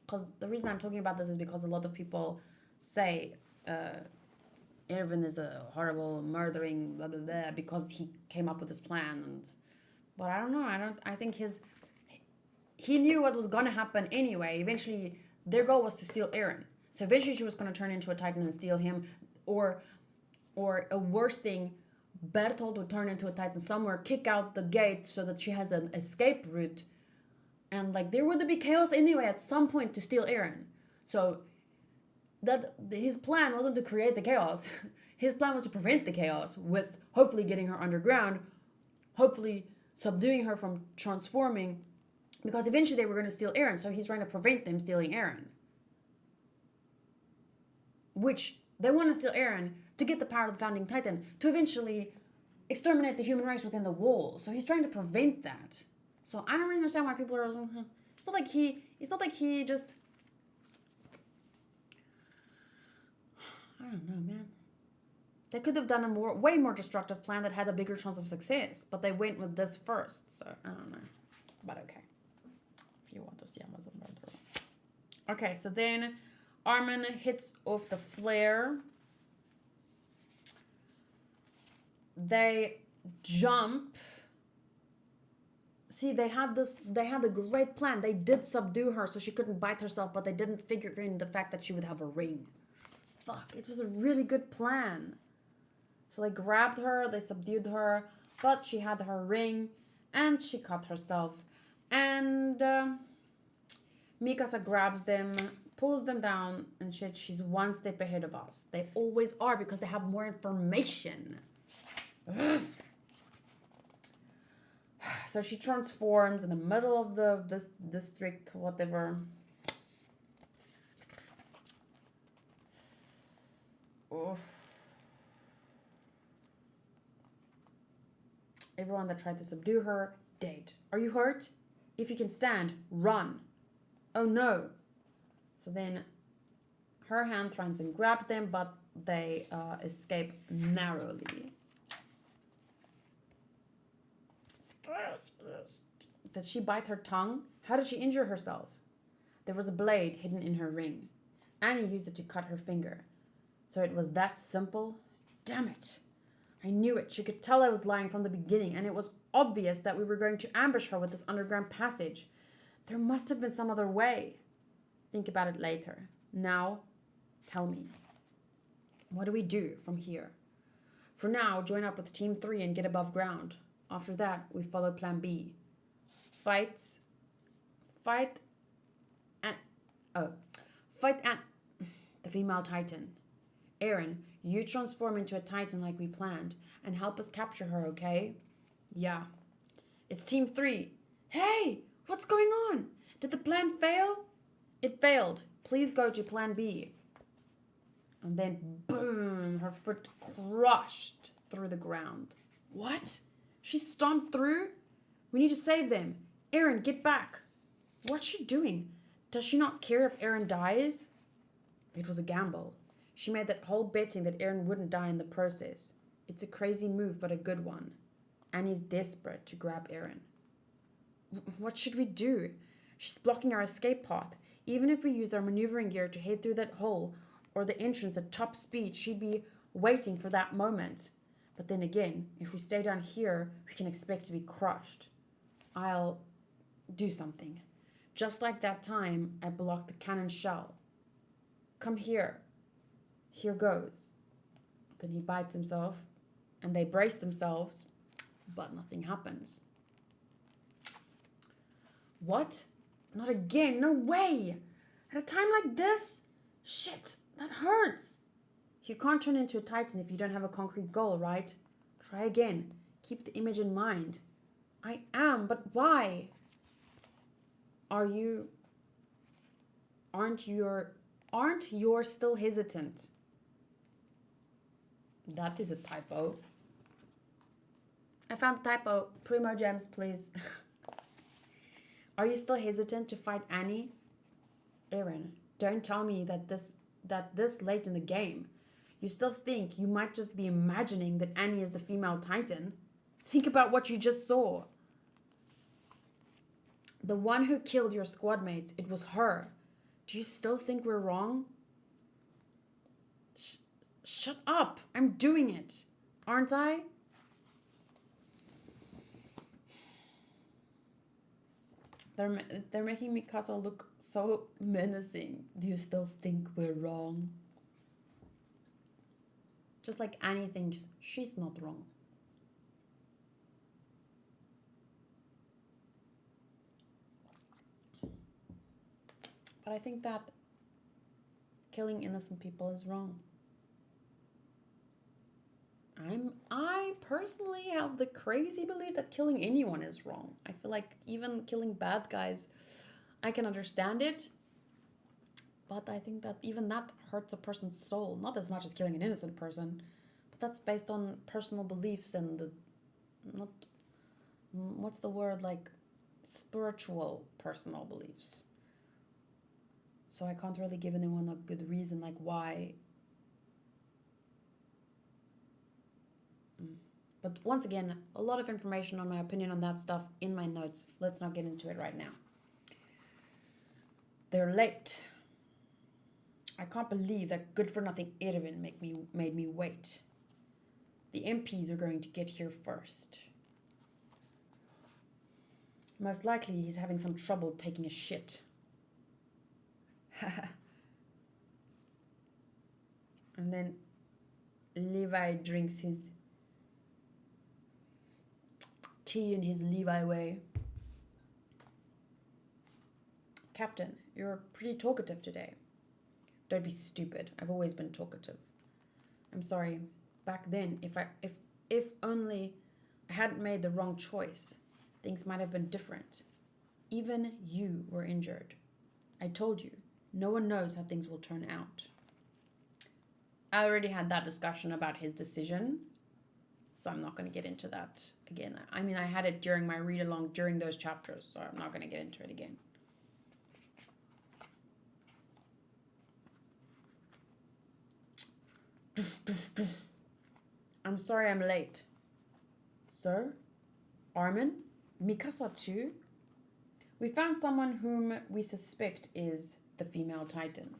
Because the reason I'm talking about this is because a lot of people say Eren is a horrible, murdering, blah, blah, blah, because he came up with this plan. But I don't know. I think he knew what was going to happen anyway. Eventually, their goal was to steal Eren. So eventually she was going to turn into a Titan and steal him. Or a worse thing, Bertolt would turn into a Titan somewhere, kick out the gate so that she has an escape route. And like there would be chaos anyway at some point to steal Eren. So that his plan wasn't to create the chaos. His plan was to prevent the chaos with hopefully getting her underground, hopefully subduing her from transforming, because eventually they were going to steal Eren. So he's trying to prevent them stealing Eren. Which they want to steal Eren to get the power of the founding Titan to eventually exterminate the human race within the walls. So he's trying to prevent that. So I don't really understand why people are. It's not like he just. I don't know, man. They could have done a way more destructive plan that had a bigger chance of success, but they went with this first. So I don't know, but okay. If you want to see Amazon Murder. Okay, so then Armin hits off the flare. They jump. See, they had a great plan. They did subdue her so she couldn't bite herself, but they didn't figure in the fact that she would have a ring. Fuck, it was a really good plan. So they grabbed her, they subdued her, but she had her ring, and she cut herself. And Mikasa grabs them, pulls them down, and shit, she's one step ahead of us. They always are because they have more information. Ugh. So she transforms in the middle of this district, whatever. Oof. Everyone that tried to subdue her, dead. Are you hurt? If you can stand, run. Oh no. So then her hand turns and grabs them, but they escape narrowly. Did she bite her tongue? How did she injure herself? There was a blade hidden in her ring. Annie used it to cut her finger. So it was that simple? Damn it. I knew it. She could tell I was lying from the beginning, and it was obvious that we were going to ambush her with this underground passage. There must have been some other way. Think about it later. Now, tell me. What do we do from here? For now, join up with Team 3 and get above ground. After that, we follow Plan B. Fight the female Titan. Eren, you transform into a Titan like we planned and help us capture her, okay? Yeah. It's Team 3. Hey, what's going on? Did the plan fail? It failed. Please go to Plan B. And then, boom, her foot crushed through the ground. What? She stomped through? We need to save them. Eren, get back. What's she doing? Does she not care if Eren dies? It was a gamble. She made that whole betting that Eren wouldn't die in the process. It's a crazy move, but a good one. Annie's desperate to grab Aaron. What should we do? She's blocking our escape path. Even if we used our maneuvering gear to head through that hole or the entrance at top speed, she'd be waiting for that moment. But then again, if we stay down here, we can expect to be crushed. I'll do something. Just like that time I blocked the cannon shell. Come here. Here goes. Then he bites himself, and they brace themselves, but nothing happens. What? Not again, no way! At a time like this? Shit, that hurts! You can't turn into a titan if you don't have a concrete goal, right? Try again. Keep the image in mind. I am, but why? Aren't you still hesitant? That is a typo. I found the typo. Primo gems, please. Are you still hesitant to fight Annie? Aaron, don't tell me that this late in the game, you still think you might just be imagining that Annie is the female titan. Think about what you just saw. The one who killed your squad mates, it was her. Do you still think we're wrong? Shut up. I'm doing it. Aren't I? They're making Mikasa look so menacing. Do you still think we're wrong? Just like Annie thinks she's not wrong. But I think that killing innocent people is wrong. I personally have the crazy belief that killing anyone is wrong. I feel like even killing bad guys, I can understand it. But I think that even that hurts a person's soul. Not as much as killing an innocent person. But that's based on personal beliefs and what's the word, like spiritual personal beliefs. So I can't really give anyone a good reason like why. But once again, a lot of information on my opinion on that stuff in my notes. Let's not get into it right now. They're late. I can't believe that good-for-nothing Erwin made me wait. The MPs are going to get here first. Most likely he's having some trouble taking a shit. And then Levi drinks his tea in his Levi way. Captain, you're pretty talkative today. Don't be stupid. I've always been talkative. I'm sorry. Back then, if only I hadn't made the wrong choice, things might have been different. Even you were injured. I told you, no one knows how things will turn out. I already had that discussion about his decision, so I'm not going to get into that again. I mean, I had it during my read-along during those chapters, so I'm not going to get into it again. I'm sorry I'm late. Sir? Armin? Mikasa too? We found someone whom we suspect is the female titan.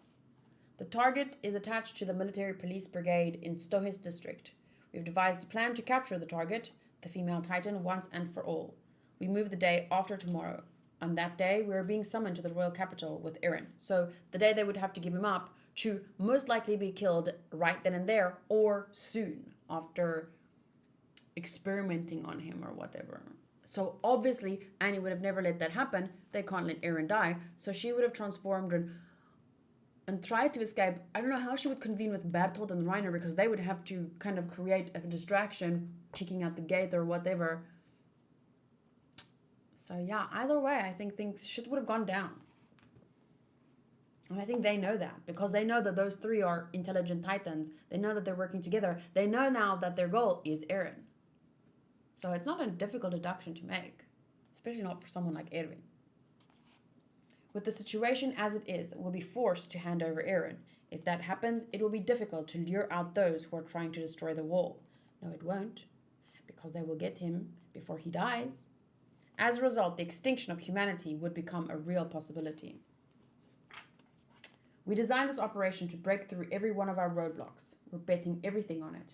The target is attached to the military police brigade in Stohis district. We've devised a plan to capture the target, the female titan, once and for all. We move the day after tomorrow. On that day, we are being summoned to the royal capital with Eren. So the day they would have to give him up to most likely be killed right then and there or soon after experimenting on him or whatever. So obviously Annie would have never let that happen. They can't let Eren die. So she would have transformed and tried to escape. I don't know how she would convene with Bertolt and Reiner because they would have to kind of create a distraction, kicking out the gate or whatever. So yeah, either way, I think shit would have gone down. And I think they know that because they know that those three are intelligent titans. They know that they're working together. They know now that their goal is Eren. So it's not a difficult deduction to make, especially not for someone like Erwin. With the situation as it is, we'll be forced to hand over Eren. If that happens, it will be difficult to lure out those who are trying to destroy the wall. No, it won't. because they will get him before he dies. As a result, the extinction of humanity would become a real possibility. We designed this operation to break through every one of our roadblocks. We're betting everything on it.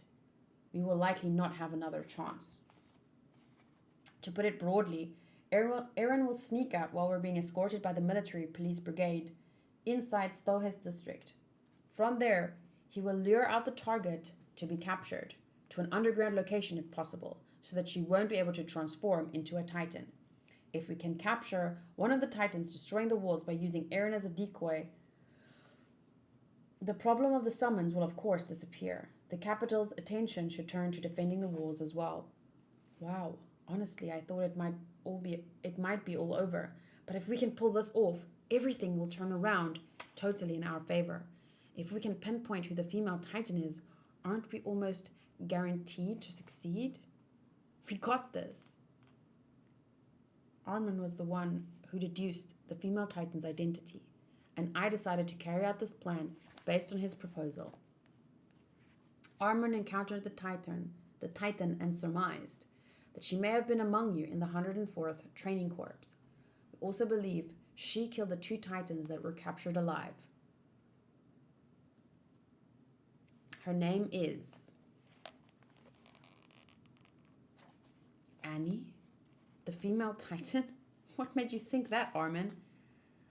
We will likely not have another chance. To put it broadly, Aaron will sneak out while we're being escorted by the military police brigade inside Stohes district. From there, he will lure out the target to be captured to an underground location if possible, so that she won't be able to transform into a Titan. If we can capture one of the Titans destroying the walls by using Aaron as a decoy, the problem of the summons will of course disappear. The capital's attention should turn to defending the walls as well. Wow, honestly, I thought it might be all over. But if we can pull this off, everything will turn around totally in our favor. If we can pinpoint who the female Titan is, aren't we almost guaranteed to succeed? We got this. Armin was the one who deduced the female Titan's identity, and I decided to carry out this plan based on his proposal. Armin encountered the Titan and surmised that she may have been among you in the 104th Training Corps. We also believe she killed the 2 Titans that were captured alive. Her name is Annie, the female Titan? What made you think that, Armin?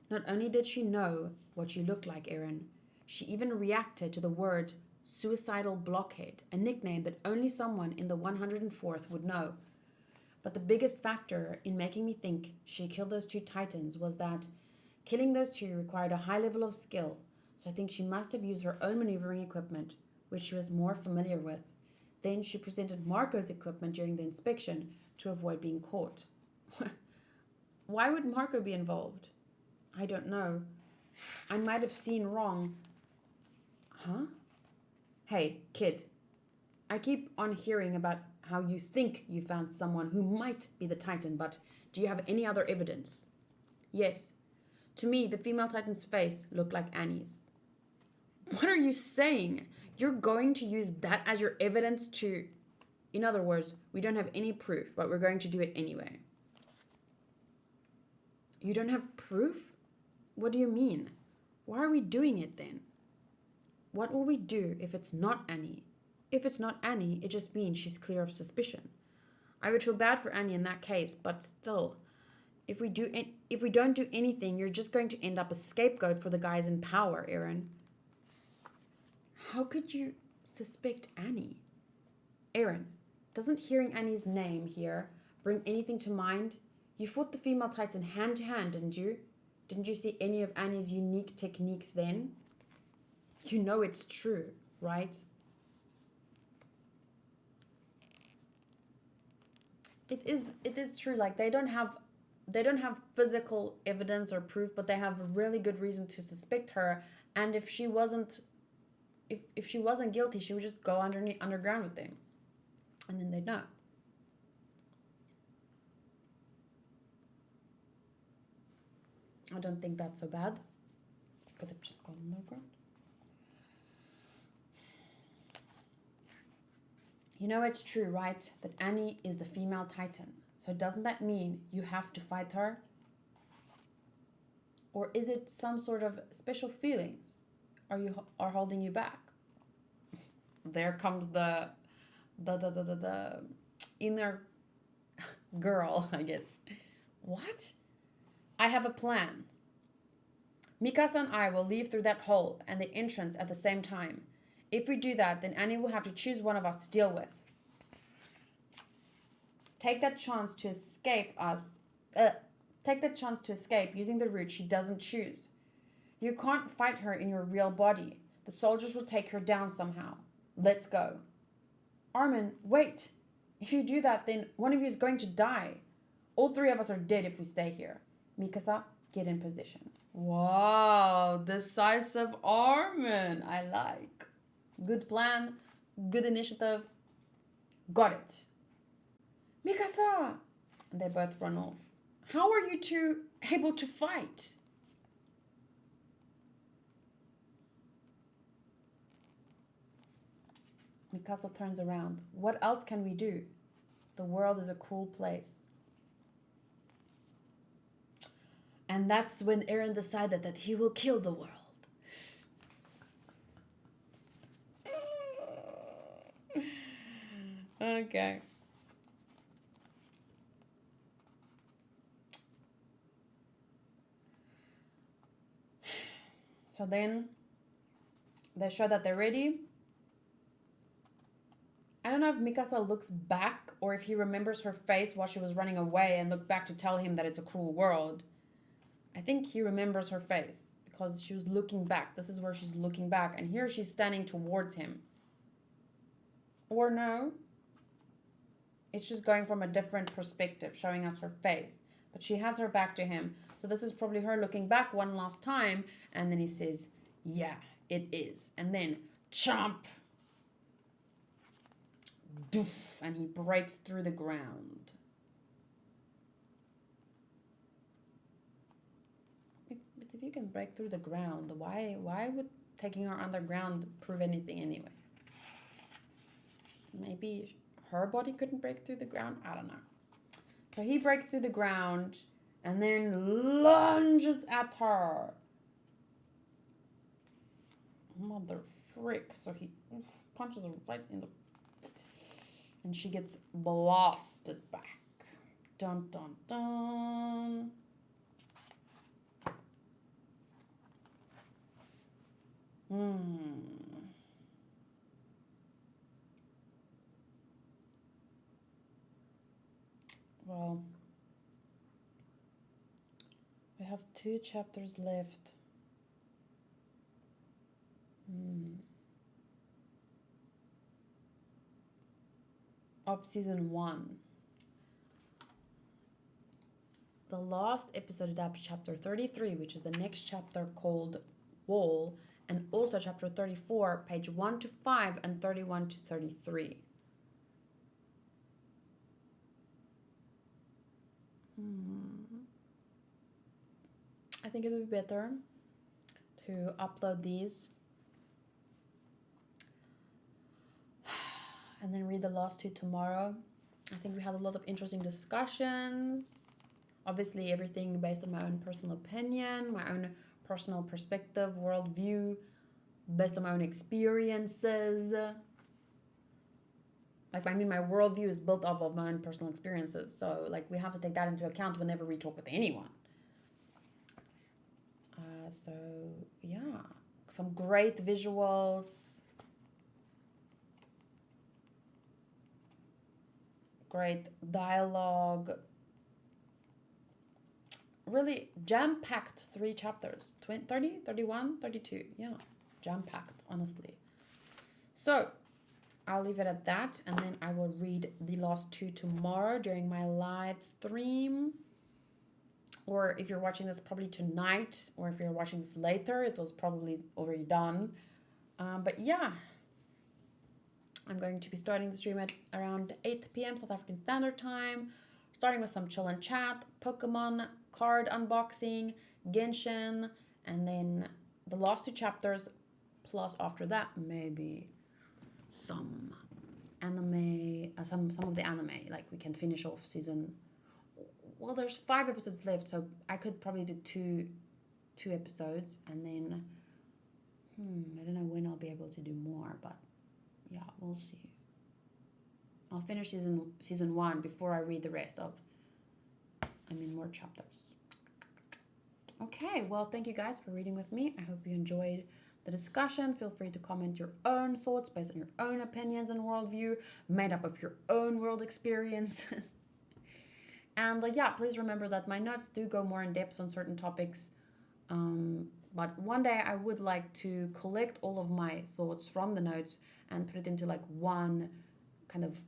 Not only did she know what you looked like, Aaron, she even reacted to the word suicidal blockhead, a nickname that only someone in the 104th would know. But the biggest factor in making me think she killed those 2 Titans was that killing those 2 required a high level of skill, so I think she must have used her own maneuvering equipment, which she was more familiar with. Then she presented Marco's equipment during the inspection to avoid being caught. Why would Marco be involved? I don't know. I might have seen wrong. Huh? Hey, kid. I keep on hearing about how you think you found someone who might be the Titan, but do you have any other evidence? Yes. To me, the female Titan's face looked like Annie's. What are you saying? You're going to use that as your evidence to... In other words, we don't have any proof, but we're going to do it anyway. You don't have proof? What do you mean? Why are we doing it then? What will we do if it's not Annie? If it's not Annie, it just means she's clear of suspicion. I would feel bad for Annie in that case, but still, if we don't do anything, you're just going to end up a scapegoat for the guys in power, Aaron. How could you suspect Annie? Aaron, doesn't hearing Annie's name here bring anything to mind? You fought the female Titan hand to hand, didn't you? Didn't you see any of Annie's unique techniques then? You know it's true, right? It is true. Like they don't have physical evidence or proof, but they have a really good reason to suspect her. And if she wasn't guilty, she would just go underground with them, and then they'd know. I don't think that's so bad. Could have just gone underground. You know it's true, right? That Annie is the female Titan. So doesn't that mean you have to fight her? Or is it some sort of special feelings are holding you back? There comes the inner girl, I guess. What? I have a plan. Mikasa and I will leave through that hole and the entrance at the same time. If we do that, then Annie will have to choose one of us to deal with. Take that chance to escape using the route she doesn't choose. You can't fight her in your real body. The soldiers will take her down somehow. Let's go. Armin, wait. If you do that, then one of you is going to die. All 3 of us are dead if we stay here. Mikasa, get in position. Wow, decisive Armin. I like. Good plan, good initiative. Got it. Mikasa! And they both run off. How are you 2 able to fight? Mikasa turns around. What else can we do? The world is a cruel place. And that's when Eren decided that he will kill the world. Okay. So then they show that they're ready. I don't know if Mikasa looks back or if he remembers her face while she was running away and looked back to tell him that it's a cruel world. I think he remembers her face because she was looking back. This is where she's looking back. And here she's standing towards him. Or no. It's just going from a different perspective, showing us her face. But she has her back to him. So this is probably her looking back one last time. And then he says, yeah, it is. And then, chomp. Doof. And he breaks through the ground. But if you can break through the ground, why would taking her underground prove anything anyway? Maybe her body couldn't break through the ground? I don't know. So he breaks through the ground and then lunges at her. Mother frick. So he punches her right in the... And she gets blasted back. Dun, dun, dun. Well, we have 2 chapters left. Of season 1. The last episode adapts chapter 33, which is the next chapter called Wall, and also chapter 34, page 1 to 5 and 31 to 33. I think it would be better to upload these and then read the last 2 tomorrow. I think we had a lot of interesting discussions. Obviously, everything based on my own personal opinion, my own personal perspective, worldview, based on my own experiences. Like, I mean, my worldview is built off of my own personal experiences. So, like, we have to take that into account whenever we talk with anyone. So, yeah. Some great visuals. Great dialogue. Really jam-packed 3 chapters. 20, 30, 31, 32. Yeah, jam-packed, honestly. So, I'll leave it at that. And then I will read the last 2 tomorrow during my live stream. Or if you're watching this probably tonight, or if you're watching this later, it was probably already done. But yeah, I'm going to be starting the stream at around 8 p.m. South African Standard Time, starting with some chill and chat, Pokemon card unboxing, Genshin, and then the last 2 chapters, plus after that, maybe some anime, some of the anime, like we can finish off season. Well, there's 5 episodes left, so I could probably do two episodes, and then I don't know when I'll be able to do more, but yeah, we'll see. I'll finish season 1 before I read the rest of, more chapters. Okay, well, thank you guys for reading with me. I hope you enjoyed the discussion. Feel free to comment your own thoughts based on your own opinions and worldview, made up of your own world experiences. And yeah, please remember that my notes do go more in depth on certain topics. But one day I would like to collect all of my thoughts from the notes and put it into like one kind of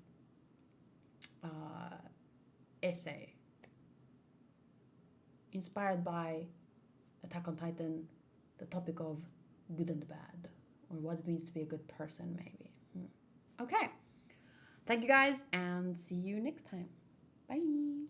essay inspired by Attack on Titan, the topic of good and bad, or what it means to be a good person, maybe. Okay. Thank you guys, and see you next time. Bye.